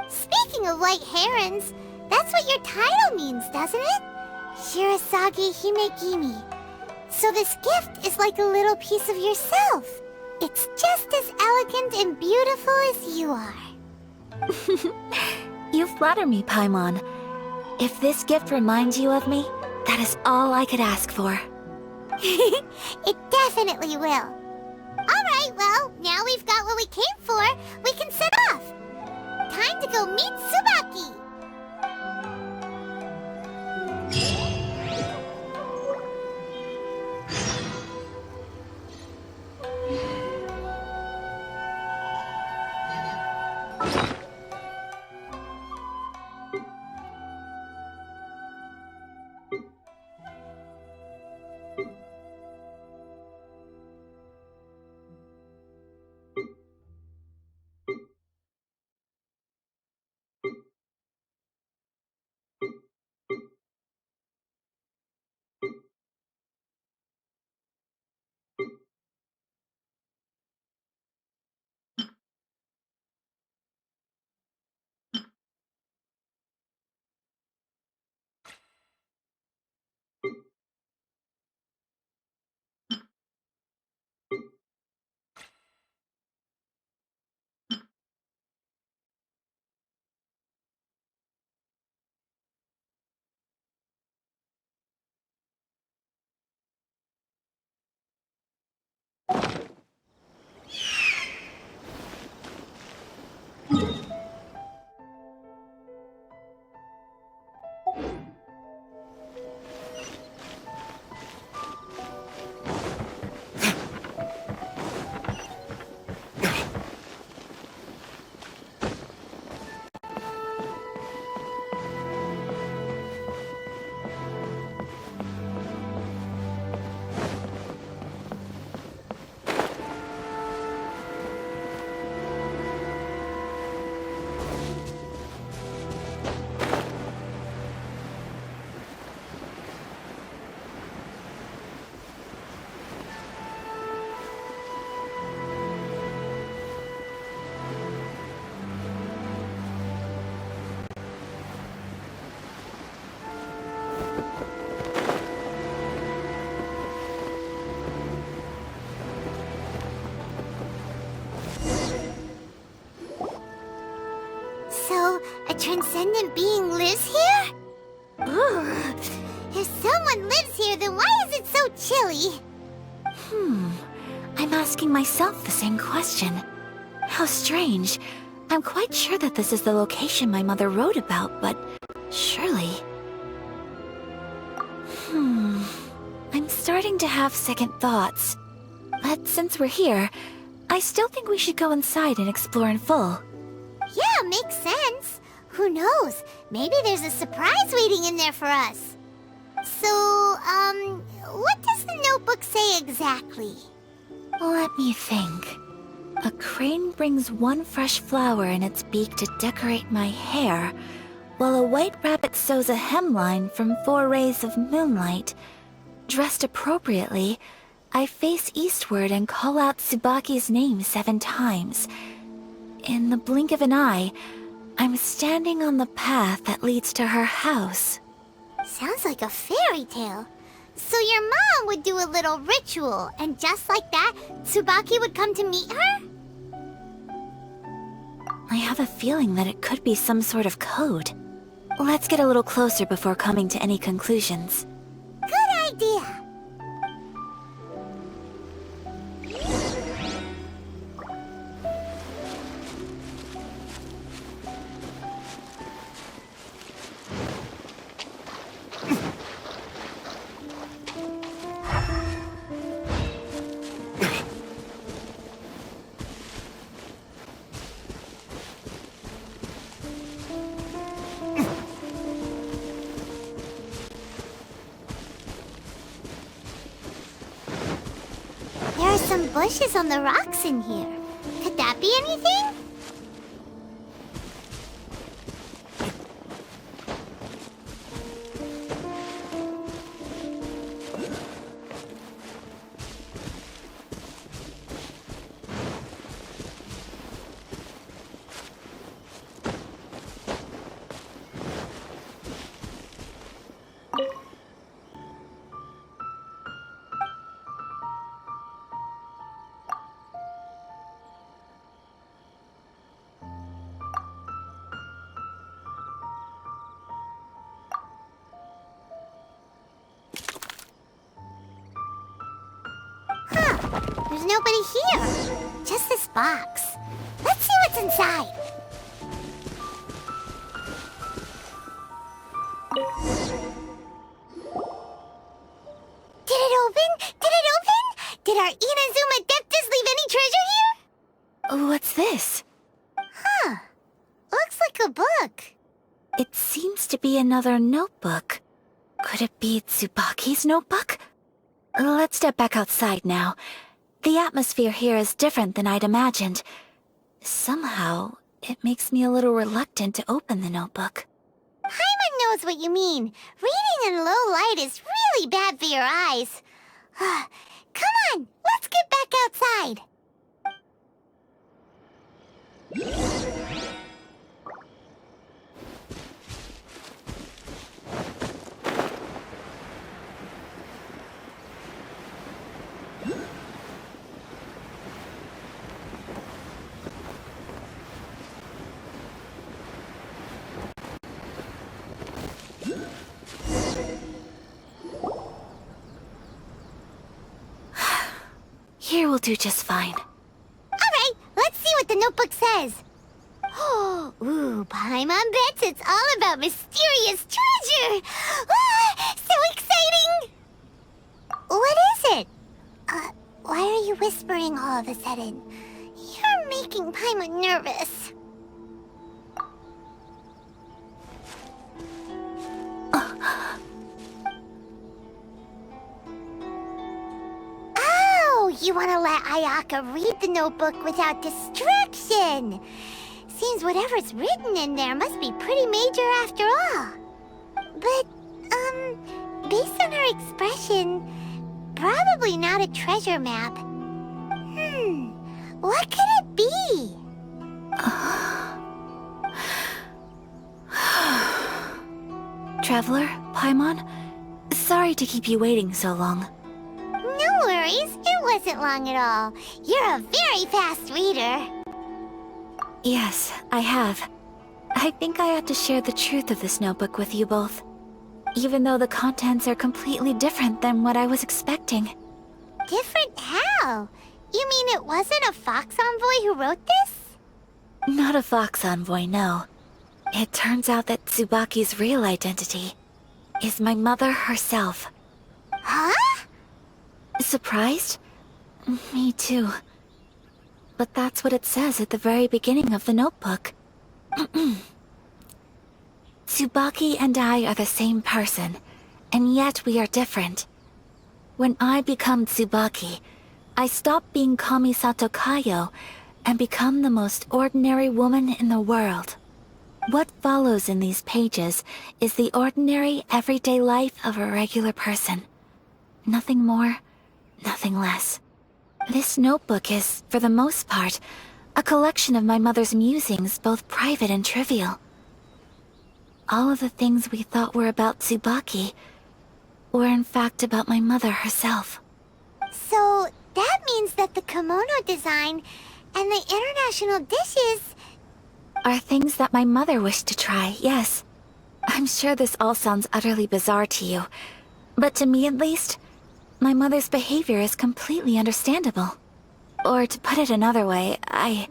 Speaker 2: Speaking of white herons, that's what your title means, doesn't it? Shirasagi Himegimi. So this gift is like a little piece of yourself. It's just as elegant and beautiful as you are.
Speaker 1: You flatter me, Paimon. If this gift reminds you of me, that is all I could ask for.
Speaker 2: It definitely will. Alright, well, now we've got what we came for, we can set off. Time to go meet Tsubaki. So, a transcendent being lives here? Ooh. If someone lives here, then why is it so chilly?
Speaker 1: I'm asking myself the same question. How strange. I'm quite sure that this is the location my mother wrote about, but surely... I'm starting to have second thoughts. But since we're here, I still think we should go inside and explore in full.
Speaker 2: Yeah, makes sense. Who knows? Maybe there's a surprise waiting in there for us. So, what does the notebook say exactly?
Speaker 1: Let me think. A crane brings one fresh flower in its beak to decorate my hair, while a white rabbit sews a hemline from 4 rays of moonlight. Dressed appropriately, I face eastward and call out Tsubaki's name 7 times. In the blink of an eye, I'm standing on the path that leads to her house.
Speaker 2: Sounds like a fairy tale. So your mom would do a little ritual, and just like that, Tsubaki would come to meet her?
Speaker 1: I have a feeling that it could be some sort of code. Let's get a little closer before coming to any conclusions.
Speaker 2: Good idea. There are some bushes on the rocks in here. Could that be anything? There's nobody here. Just this box. Let's see what's inside. Did it open? Did it open? Did our Inazuma Adeptus leave any treasure here?
Speaker 1: What's this?
Speaker 2: Huh. Looks like a book.
Speaker 1: It seems to be another notebook. Could it be Tsubaki's notebook? Let's step back outside now. The atmosphere here is different than I'd imagined. Somehow, it makes me a little reluctant to open the notebook.
Speaker 2: Paimon knows what you mean. Reading in low light is really bad for your eyes. Come on, let's get back outside.
Speaker 1: Here will do just fine.
Speaker 2: All right, let's see what the notebook says. Ooh, Paimon bets it's all about mysterious treasure! Ah, so exciting! What is it? Why are you whispering all of a sudden? You're making Paimon nervous. Oh, you want to let Ayaka read the notebook without distraction. Seems whatever's written in there must be pretty major after all. But, based on her expression, probably not a treasure map. What could it be?
Speaker 1: Traveler, Paimon, sorry to keep you waiting so long.
Speaker 2: No worries, it wasn't long at all. You're a very fast reader.
Speaker 1: Yes, I have. I think I ought to share the truth of this notebook with you both. Even though the contents are completely different than what I was expecting.
Speaker 2: Different how? You mean it wasn't a Fox Envoy who wrote this?
Speaker 1: Not a Fox Envoy, no. It turns out that Tsubaki's real identity is my mother herself.
Speaker 2: Huh?
Speaker 1: Surprised? Me too. But that's what it says at the very beginning of the notebook. Tsubaki and I are the same person, and yet we are different. When I become Tsubaki, I stop being Kamisato Kayo and become the most ordinary woman in the world. What follows in these pages is the ordinary, everyday life of a regular person. Nothing more, nothing less. This notebook is, for the most part, a collection of my mother's musings, both private and trivial. All of the things we thought were about Tsubaki were in fact about my mother herself.
Speaker 2: So, that means that the kimono design and the international dishes...
Speaker 1: Are things that my mother wished to try, yes. I'm sure this all sounds utterly bizarre to you, but to me at least, my mother's behavior is completely understandable. Or to put it another way, I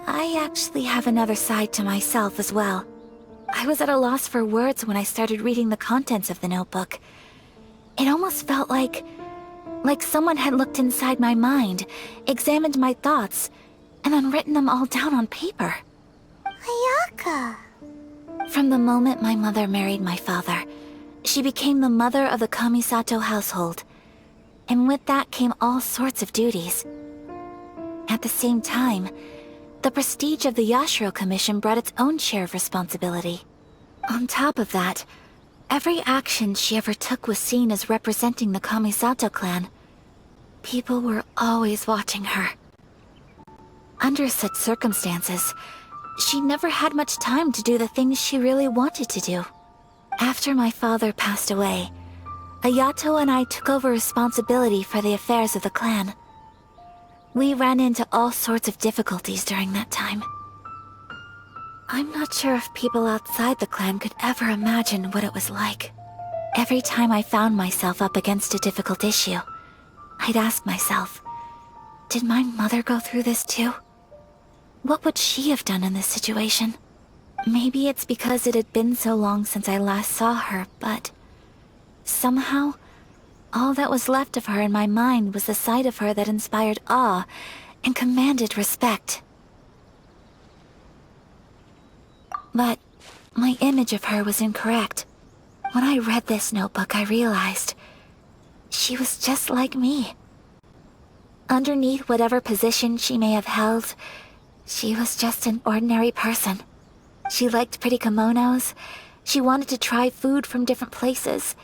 Speaker 1: actually have another side to myself as well. I was at a loss for words when I started reading the contents of the notebook. It almost felt like someone had looked inside my mind, examined my thoughts, and then written them all down on paper.
Speaker 2: Ayaka.
Speaker 1: From the moment my mother married my father, she became the mother of the Kamisato household. And with that came all sorts of duties. At the same time, the prestige of the Yashiro Commission brought its own share of responsibility. On top of that, every action she ever took was seen as representing the Kamisato clan. People were always watching her. Under such circumstances, she never had much time to do the things she really wanted to do. After my father passed away, Ayato and I took over responsibility for the affairs of the clan. We ran into all sorts of difficulties during that time. I'm not sure if people outside the clan could ever imagine what it was like. Every time I found myself up against a difficult issue, I'd ask myself, did my mother go through this too? What would she have done in this situation? Maybe it's because it had been so long since I last saw her, but somehow, all that was left of her in my mind was the side of her that inspired awe and commanded respect. But my image of her was incorrect. When I read this notebook, I realized she was just like me. Underneath whatever position she may have held, she was just an ordinary person. She liked pretty kimonos. She wanted to try food from different places.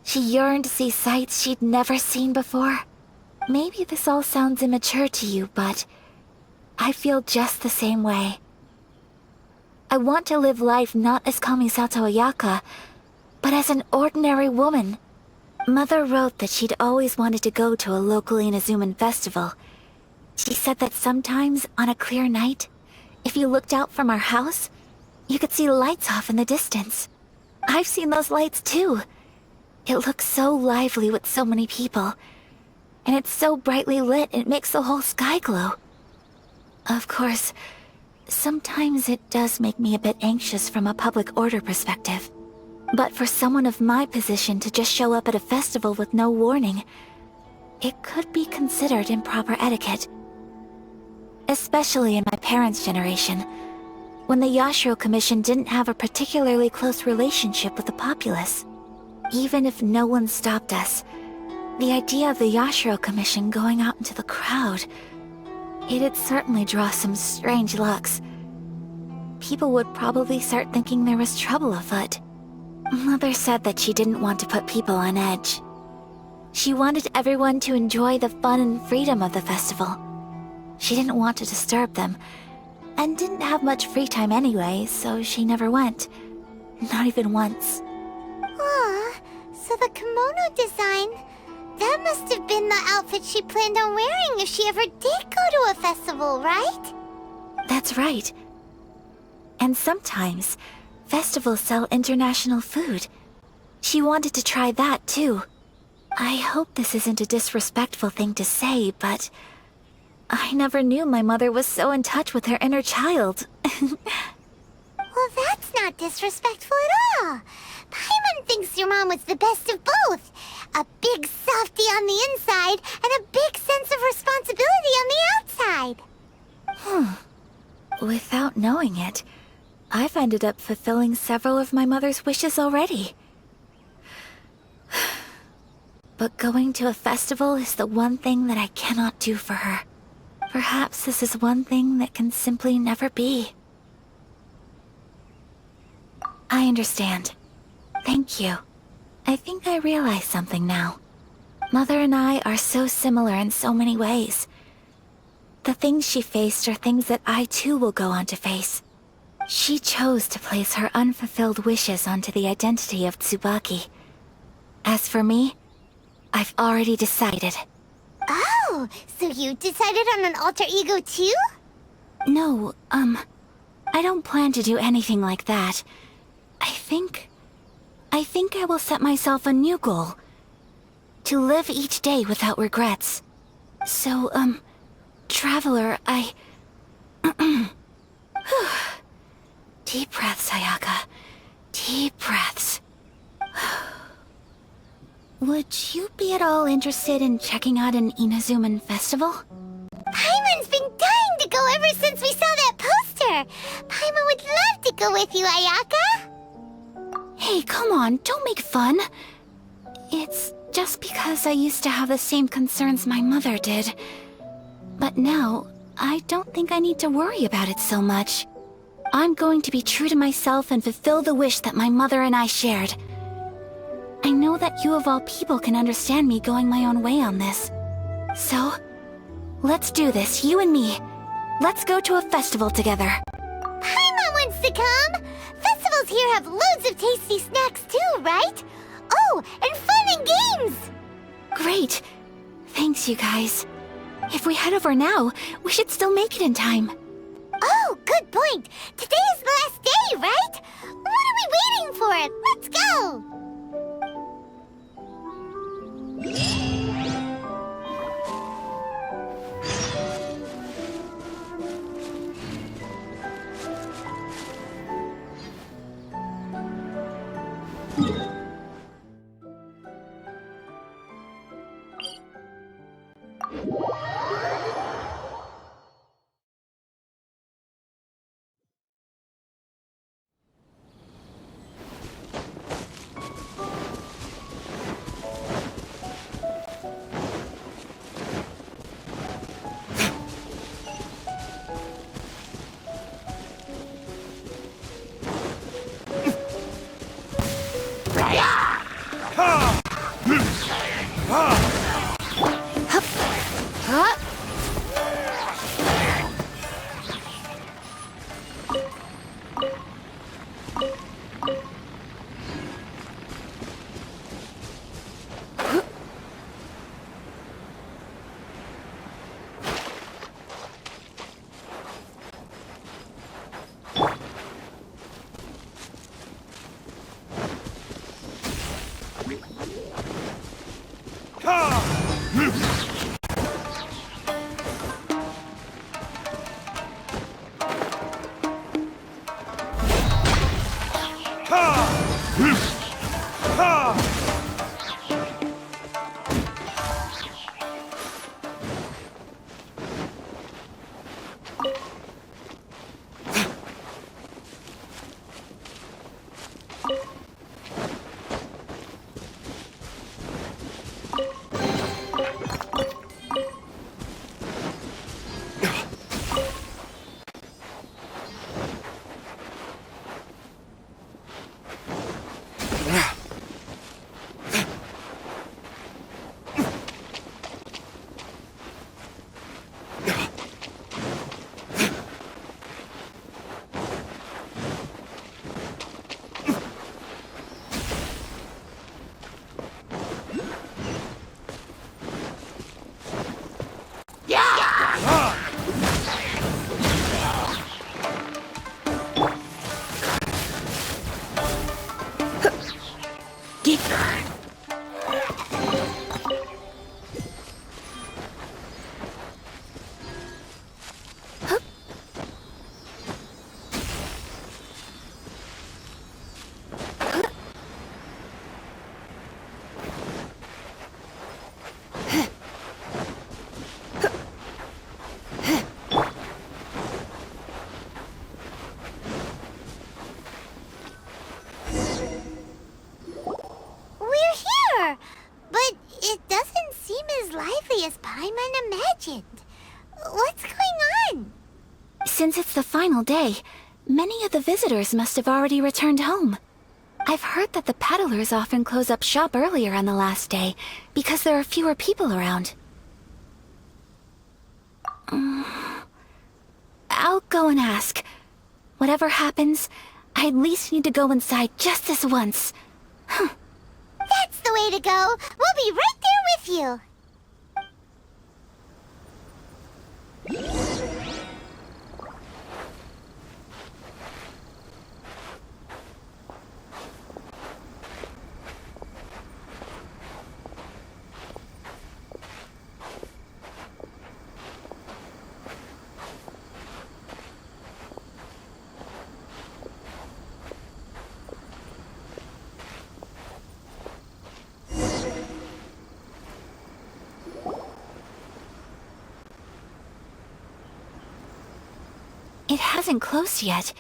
Speaker 1: She yearned to see sights she'd never seen before. Maybe this all sounds immature to you, but I feel just the same way. I want to live life not as Kamisato Ayaka, but as an ordinary woman. Mother wrote that she'd always wanted to go to a local Inazuman festival. She said that sometimes, on a clear night, if you looked out from our house, you could see lights off in the distance. I've seen those lights too. It looks so lively with so many people. And it's so brightly lit, it makes the whole sky glow. Of course, Sometimes it does make me a bit anxious from a public order perspective. But for someone of my position to just show up at a festival with no warning, it could be considered improper etiquette. Especially in my parents' generation, when the Yashiro Commission didn't have a particularly close relationship with the populace. Even if no one stopped us, the idea of the Yashiro Commission going out into the crowd, it'd certainly draw some strange looks. People would probably start thinking there was trouble afoot. Mother said that she didn't want to put people on edge. She wanted everyone to enjoy the fun and freedom of the festival. She didn't want to disturb them, and didn't have much free time anyway, so she never went. Not even once.
Speaker 2: Aw, so the kimono design, that must have been the outfit she planned on wearing if she ever did go to a festival, right?
Speaker 1: That's right. And sometimes, festivals sell international food. She wanted to try that too. I hope this isn't a disrespectful thing to say, but I never knew my mother was so in touch with her inner child.
Speaker 2: Well, that's not disrespectful at all. Paimon thinks your mom was the best of both. A big softie on the inside and a big sense of responsibility on the outside.
Speaker 1: Without knowing it, I've ended up fulfilling several of my mother's wishes already. But going to a festival is the one thing that I cannot do for her. Perhaps this is one thing that can simply never be. I understand. Thank you. I think I realize something now. Mother and I are so similar in so many ways. The things she faced are things that I too will go on to face. She chose to place her unfulfilled wishes onto the identity of Tsubaki. As for me, I've already decided.
Speaker 2: Oh, so you decided on an alter ego too?
Speaker 1: No, I don't plan to do anything like that. I think I will set myself a new goal. To live each day without regrets. So, Traveler, Deep breaths, Ayaka. Deep breaths. Would you be at all interested in checking out an Inazuman festival?
Speaker 2: Paimon's been dying to go ever since we saw that poster. Paimon would love to go with you, Ayaka.
Speaker 1: Hey, come on, don't make fun. It's just because I used to have the same concerns my mother did. But now, I don't think I need to worry about it so much. I'm going to be true to myself and fulfill the wish that my mother and I shared. I know that you of all people can understand me going my own way on this. So, let's do this, you and me. Let's go to a festival together.
Speaker 2: Paimon wants to come. Festivals here have loads of tasty snacks too, right? Oh, and fun and games!
Speaker 1: Great. Thanks, you guys. If we head over now, we should still make it in time.
Speaker 2: Oh, good point. Today is the last day, right? What are we waiting for? Let's go! We're here! But it doesn't seem as lively as Paimon imagined. What's going on?
Speaker 1: Since it's the final day, many of the visitors must have already returned home. I've heard that the peddlers often close up shop earlier on the last day because there are fewer people around. I'll go and ask. Whatever happens, I at least need to go inside just this once.
Speaker 2: That's the way to go. We'll be right there with you.
Speaker 1: It hasn't closed yet.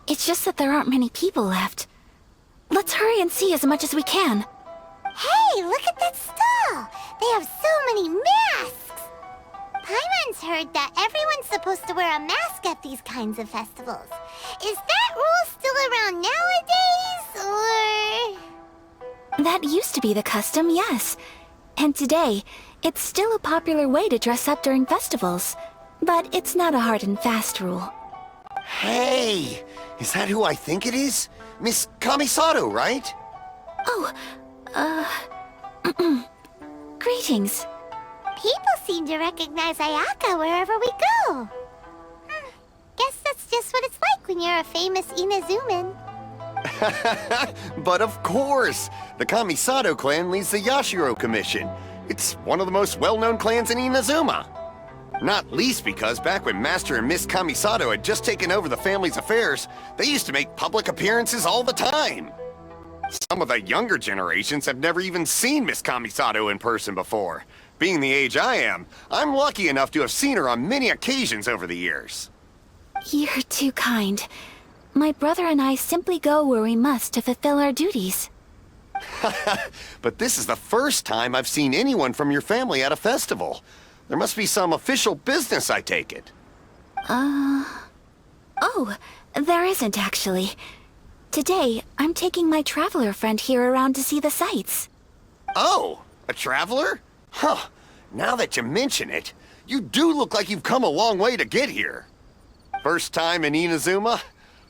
Speaker 1: It's just that there aren't many people left. Let's hurry and see as much as we can.
Speaker 2: Hey, look at that stall! They have so many masks! Paimon's heard that everyone's supposed to wear a mask at these kinds of festivals. Is that rule still around nowadays, or...?
Speaker 1: That used to be the custom, yes. And today, it's still a popular way to dress up during festivals. But it's not a hard and fast rule.
Speaker 9: Hey! Is that who I think it is? Miss Kamisato, right?
Speaker 1: Oh, greetings.
Speaker 2: People seem to recognize Ayaka wherever we go. Guess that's just what it's like when you're a famous Inazuman.
Speaker 9: But of course! The Kamisato clan leads the Yashiro Commission. It's one of the most well-known clans in Inazuma. Not least because back when Master and Miss Kamisato had just taken over the family's affairs, they used to make public appearances all the time. Some of the younger generations have never even seen Miss Kamisato in person before. Being the age I am, I'm lucky enough to have seen her on many occasions over the years.
Speaker 1: You're too kind. My brother and I simply go where we must to fulfill our duties.
Speaker 9: But this is the first time I've seen anyone from your family at a festival. There must be some official business, I take it.
Speaker 1: Oh, there isn't actually. Today, I'm taking my traveler friend here around to see the sights.
Speaker 9: Oh, a traveler? Huh. Now that you mention it, you do look like you've come a long way to get here. First time in Inazuma?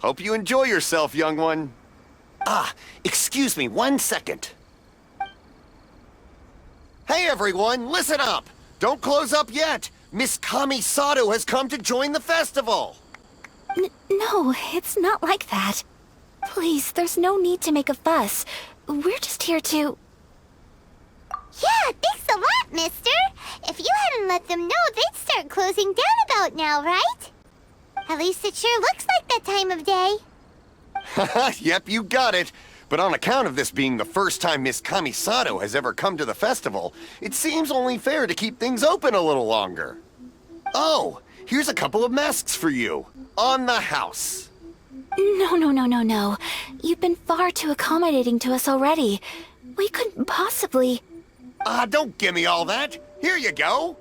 Speaker 9: Hope you enjoy yourself, young one. Ah, excuse me 1 second. Hey everyone, listen up! Don't close up yet! Miss Kamisato has come to join the festival!
Speaker 1: No, it's not like that. Please, there's no need to make a fuss. We're just here to...
Speaker 2: Yeah, thanks a lot, mister. If you hadn't let them know, they'd start closing down about now, right? At least it sure looks like that time of day.
Speaker 9: Yep, you got it. But on account of this being the first time Miss Kamisato has ever come to the festival, it seems only fair to keep things open a little longer. Oh, here's a couple of masks for you. On the house.
Speaker 1: No. You've been far too accommodating to us already. We couldn't possibly...
Speaker 9: Don't give me all that. Here you go.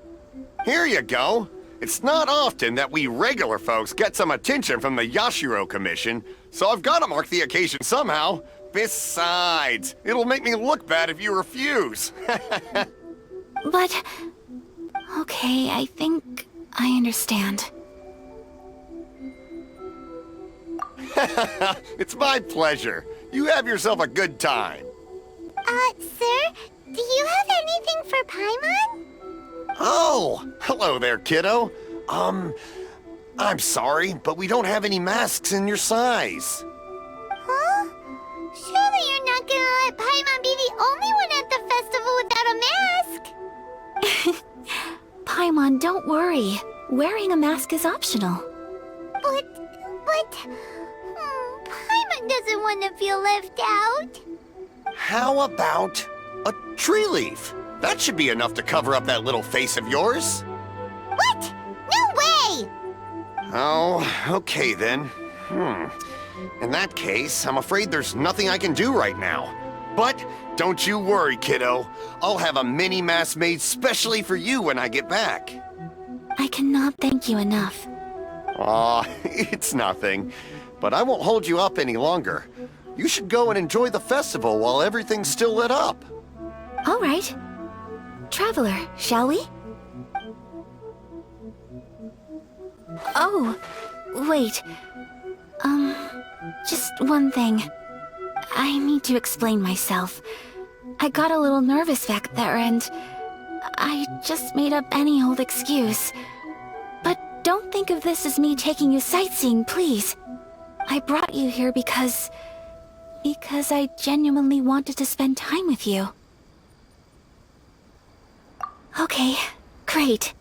Speaker 9: Here you go. It's not often that we regular folks get some attention from the Yashiro Commission, so I've got to mark the occasion somehow. Besides, it'll make me look bad if you refuse.
Speaker 1: But... Okay, I think I understand.
Speaker 9: It's my pleasure. You have yourself a good time.
Speaker 2: Sir, do you have anything for Paimon?
Speaker 9: Oh, hello there, kiddo. I'm sorry, but we don't have any masks in your size.
Speaker 2: Huh? Surely you're not gonna let Paimon be the
Speaker 1: Don't worry. Wearing a mask is optional.
Speaker 2: But, Paimon doesn't want to feel left out.
Speaker 9: How about a tree leaf? That should be enough to cover up that little face of yours.
Speaker 2: What? No way!
Speaker 9: Oh, okay then. In that case, I'm afraid there's nothing I can do right now. But don't you worry, kiddo. I'll have a mini mask made specially for you when I get back.
Speaker 1: I cannot thank you enough.
Speaker 9: Aw, it's nothing. But I won't hold you up any longer. You should go and enjoy the festival while everything's still lit up.
Speaker 1: All right. Traveler, shall we? Oh, wait. Just one thing. I need to explain myself. I got a little nervous back there and I just made up any old excuse. But don't think of this as me taking you sightseeing, please. I brought you here because I genuinely wanted to spend time with you. Okay, great.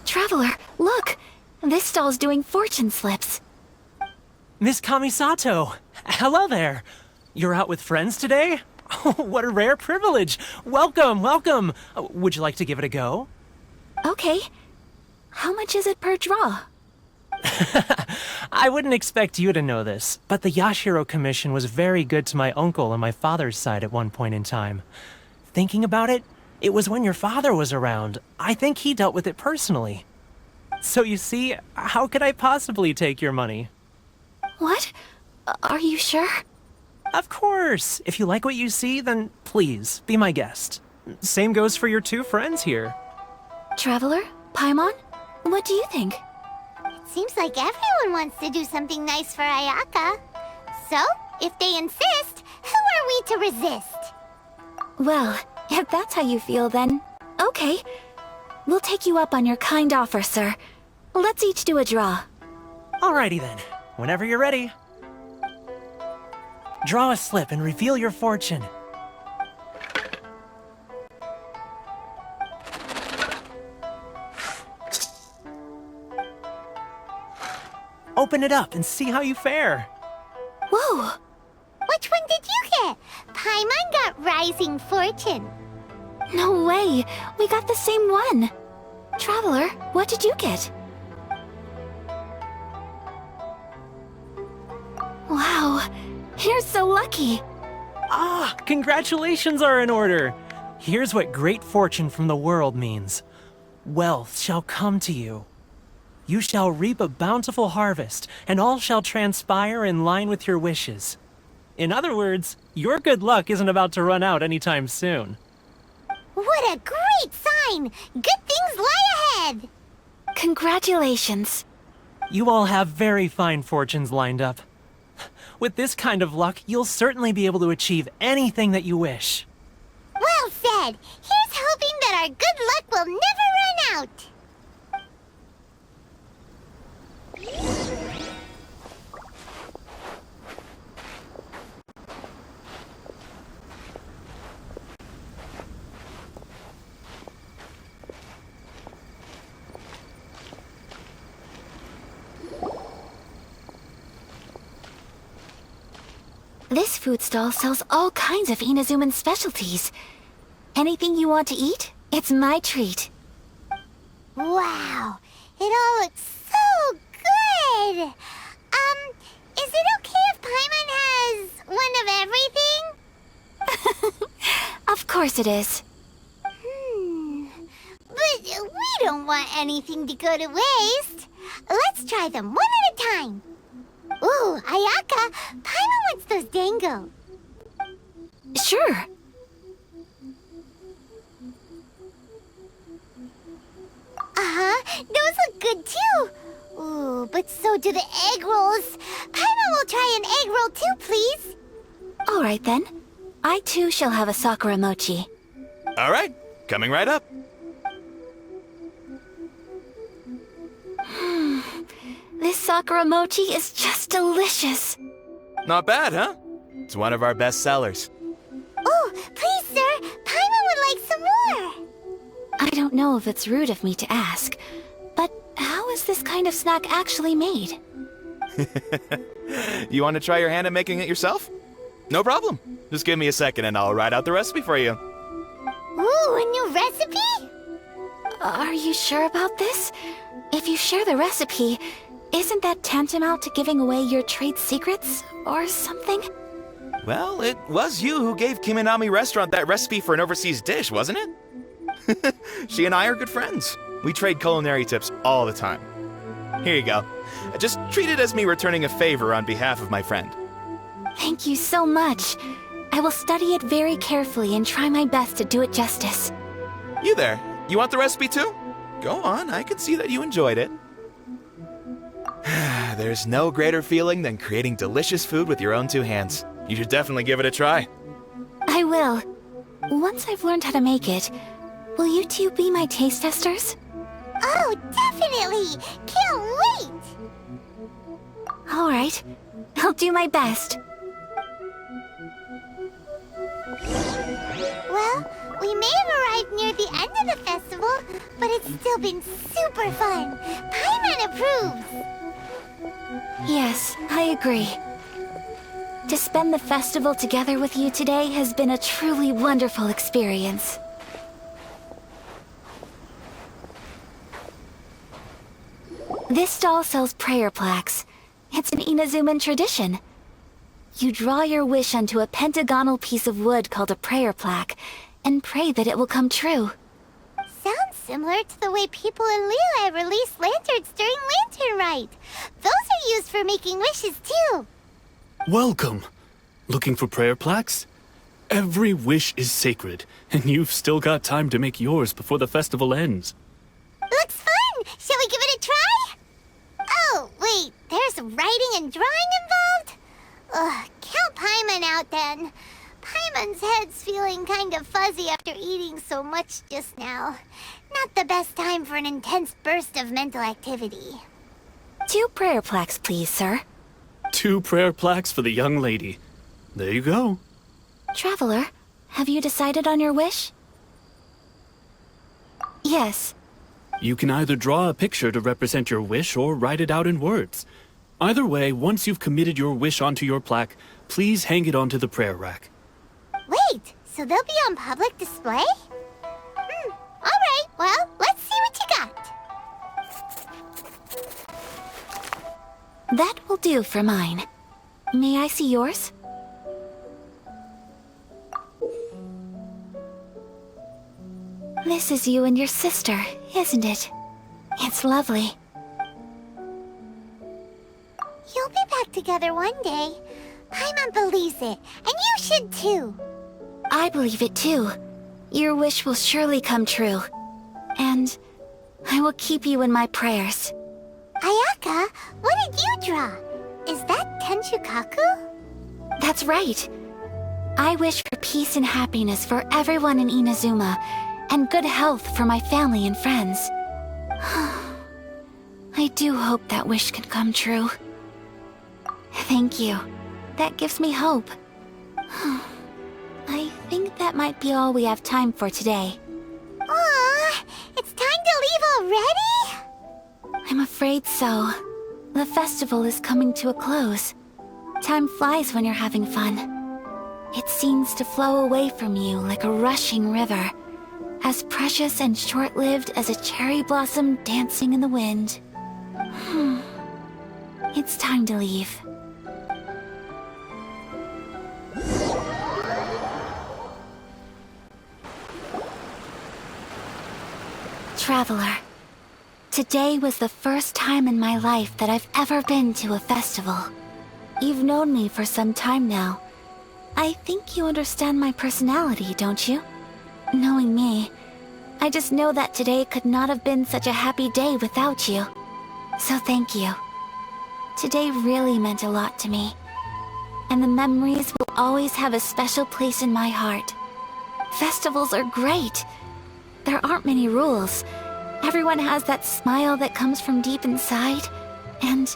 Speaker 1: Traveler, look! This stall's doing fortune slips.
Speaker 10: Miss Kamisato! Hello there! You're out with friends today? Oh, what a rare privilege! Welcome, welcome! Would you like to give it a go?
Speaker 1: Okay. How much is it per draw?
Speaker 10: I wouldn't expect you to know this, but the Yashiro Commission was very good to my uncle on my father's side at one point in time. Thinking about it, it was when your father was around. I think he dealt with it personally. So you see, how could I possibly take your money?
Speaker 1: What? Are you sure?
Speaker 10: Of course! If you like what you see, then please, be my guest. Same goes for your two friends here.
Speaker 1: Traveler? Paimon? What do you think?
Speaker 2: It seems like everyone wants to do something nice for Ayaka. So, if they insist, who are we to resist?
Speaker 1: Well, if that's how you feel, then okay. We'll take you up on your kind offer, sir. Let's each do a draw.
Speaker 10: Alrighty then. Whenever you're ready. Draw a slip and reveal your fortune. Open it up and see how you fare.
Speaker 1: Whoa!
Speaker 2: Which one did you get? Paimon got Rising Fortune.
Speaker 1: No way! We got the same one! Traveler, what did you get? Wow, you're so lucky!
Speaker 10: Ah, congratulations are in order. Here's what great fortune from the world means. Wealth shall come to you. You shall reap a bountiful harvest, and all shall transpire in line with your wishes. In other words, your good luck isn't about to run out anytime soon.
Speaker 2: What a great sign! Good things lie ahead!
Speaker 1: Congratulations.
Speaker 10: You all have very fine fortunes lined up. With this kind of luck, you'll certainly be able to achieve anything that you wish.
Speaker 2: Well said! Here's hoping that our good luck will never run out!
Speaker 1: This food stall sells all kinds of Inazuman specialties. Anything you want to eat, it's my treat.
Speaker 2: Wow! It all looks so good! Is it okay if Paimon has one of everything?
Speaker 1: Of course it is.
Speaker 2: But we don't want anything to go to waste. Let's try them one at a time. Ooh, Ayaka, Paimon wants those dango.
Speaker 1: Sure.
Speaker 2: Uh-huh, those look good too. Ooh, but so do the egg rolls. Paimon Paimon will try an egg roll too, please.
Speaker 1: All right then. I too shall have a sakura mochi.
Speaker 11: All right, coming right up.
Speaker 1: This sakura mochi is just delicious.
Speaker 11: Not bad, huh? It's one of our best sellers.
Speaker 2: Oh, please, sir. Paimon would like some more.
Speaker 1: I don't know if it's rude of me to ask, but how is this kind of snack actually made?
Speaker 11: You want to try your hand at making it yourself? No problem. Just give me a second and I'll write out the recipe for you.
Speaker 2: Ooh, a new recipe?
Speaker 1: Are you sure about this? If you share the recipe, isn't that tantamount to giving away your trade secrets or something?
Speaker 11: Well, it was you who gave Kiminami Restaurant that recipe for an overseas dish, wasn't it? She and I are good friends. We trade culinary tips all the time. Here you go. Just treat it as me returning a favor on behalf of my friend.
Speaker 1: Thank you so much. I will study it very carefully and try my best to do it justice.
Speaker 11: You there, you want the recipe too? Go on, I can see that you enjoyed it. There's no greater feeling than creating delicious food with your own two hands. You should definitely give it a try.
Speaker 1: I will. Once I've learned how to make it, will you two be my taste testers?
Speaker 2: Oh, definitely! Can't wait!
Speaker 1: All right. I'll do my best.
Speaker 2: Well, we may have arrived near the end of the festival, but it's still been super fun. Paimon approves!
Speaker 1: Yes, I agree. To spend the festival together with you today has been a truly wonderful experience. This stall sells prayer plaques. It's an Inazuman tradition. You draw your wish onto a pentagonal piece of wood called a prayer plaque, and pray that it will come true.
Speaker 2: Sounds similar to the way people in Liyue release lanterns during Lantern Rite. Those are used for making wishes too.
Speaker 12: Welcome. Looking for prayer plaques? Every wish is sacred, and you've still got time to make yours before the festival ends.
Speaker 2: Looks fun! Shall we give it a try? Oh, wait, there's writing and drawing involved? Ugh, count Paimon out then. Paimon's head's feeling kind of fuzzy after eating so much just now. Not the best time for an intense burst of mental activity.
Speaker 1: 2 prayer plaques, please, sir.
Speaker 12: 2 prayer plaques for the young lady. There you go.
Speaker 1: Traveler, have you decided on your wish? Yes.
Speaker 12: You can either draw a picture to represent your wish or write it out in words. Either way, once you've committed your wish onto your plaque, please hang it onto the prayer rack.
Speaker 2: Wait, so they'll be on public display? Alright, well, let's see what you got.
Speaker 1: That will do for mine. May I see yours? This is you and your sister, isn't it? It's lovely.
Speaker 2: You'll be back together one day. Paimon believes it, and you should too.
Speaker 1: I believe it too. Your wish will surely come true. And I will keep you in my prayers.
Speaker 2: Ayaka, what did you draw? Is that Tenchukaku?
Speaker 1: That's right. I wish for peace and happiness for everyone in Inazuma, and good health for my family and friends. I do hope that wish can come true. Thank you. That gives me hope. I think that might be all we have time for today.
Speaker 2: Aw, it's time to leave already?
Speaker 1: I'm afraid so. The festival is coming to a close. Time flies when you're having fun. It seems to flow away from you like a rushing river, as precious and short-lived as a cherry blossom dancing in the wind. It's time to leave. Traveler, today was the first time in my life that I've ever been to a festival. You've known me for some time now. I think you understand my personality, don't you? Knowing me, I just know that today could not have been such a happy day without you. So thank you. Today really meant a lot to me. And the memories will always have a special place in my heart. Festivals are great. There aren't many rules. Everyone has that smile that comes from deep inside. And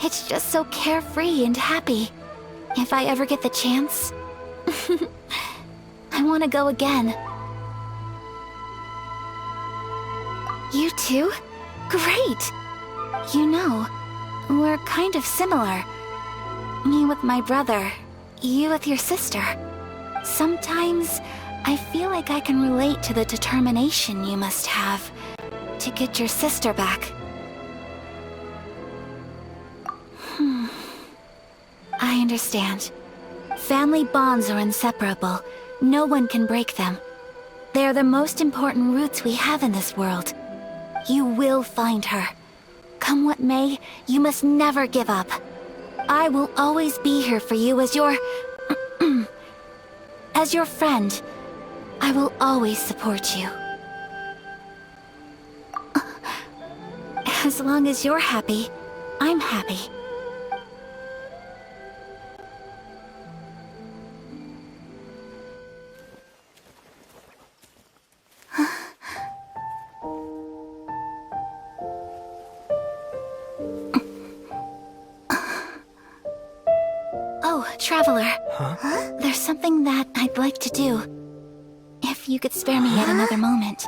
Speaker 1: it's just so carefree and happy. If I ever get the chance, I want to go again. You too? Great! You know, we're kind of similar. Me with my brother, you with your sister. Sometimes, I feel like I can relate to the determination you must have to get your sister back. I understand. Family bonds are inseparable. No one can break them. They are the most important roots we have in this world. You will find her. Come what may, you must never give up. I will always be here for you as your... as your friend. I will always support you. As long as you're happy, I'm happy. Oh, Traveler. Huh? There's something that I'd like to do. If you could spare me yet another moment.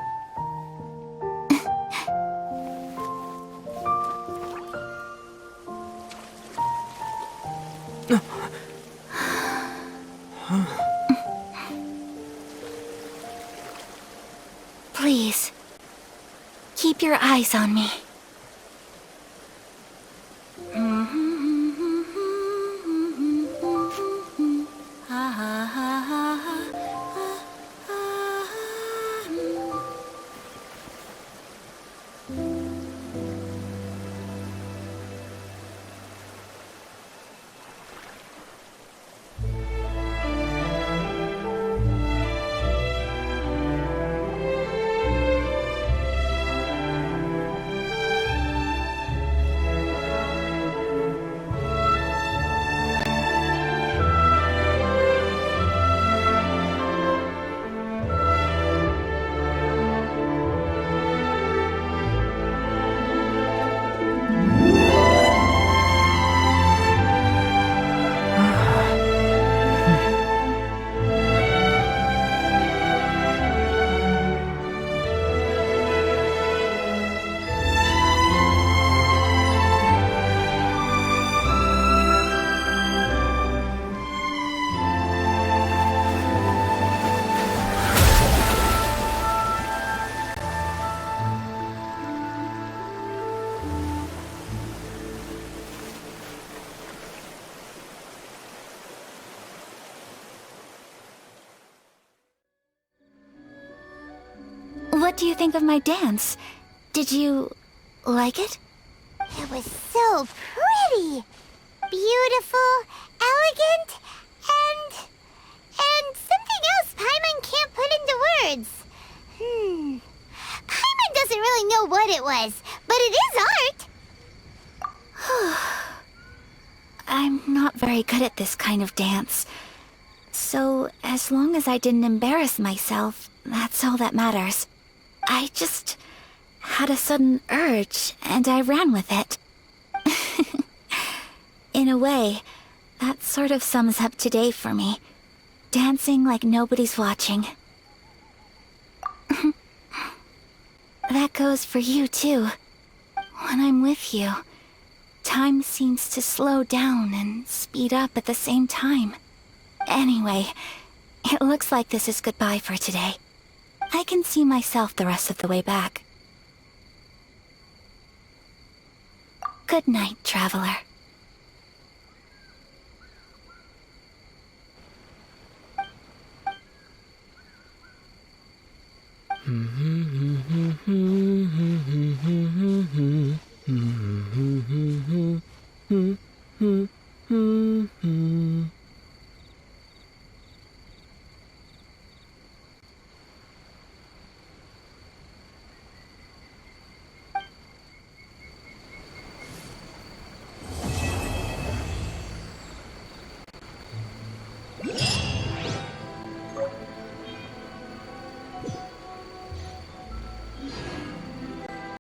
Speaker 1: Please, keep your eyes on me. What do you think of my dance? Did you like it?
Speaker 2: It was so pretty, beautiful, elegant, and something else Paimon can't put into words. Paimon doesn't really know what it was, but it is art.
Speaker 1: I'm not very good at this kind of dance. So, as long as I didn't embarrass myself, that's all that matters. I just had a sudden urge, and I ran with it. In a way, that sort of sums up today for me. Dancing like nobody's watching. That goes for you, too. When I'm with you, time seems to slow down and speed up at the same time. Anyway, it looks like this is goodbye for today. I can see myself the rest of the way back. Good night, Traveler.
Speaker 12: Mm-hmm.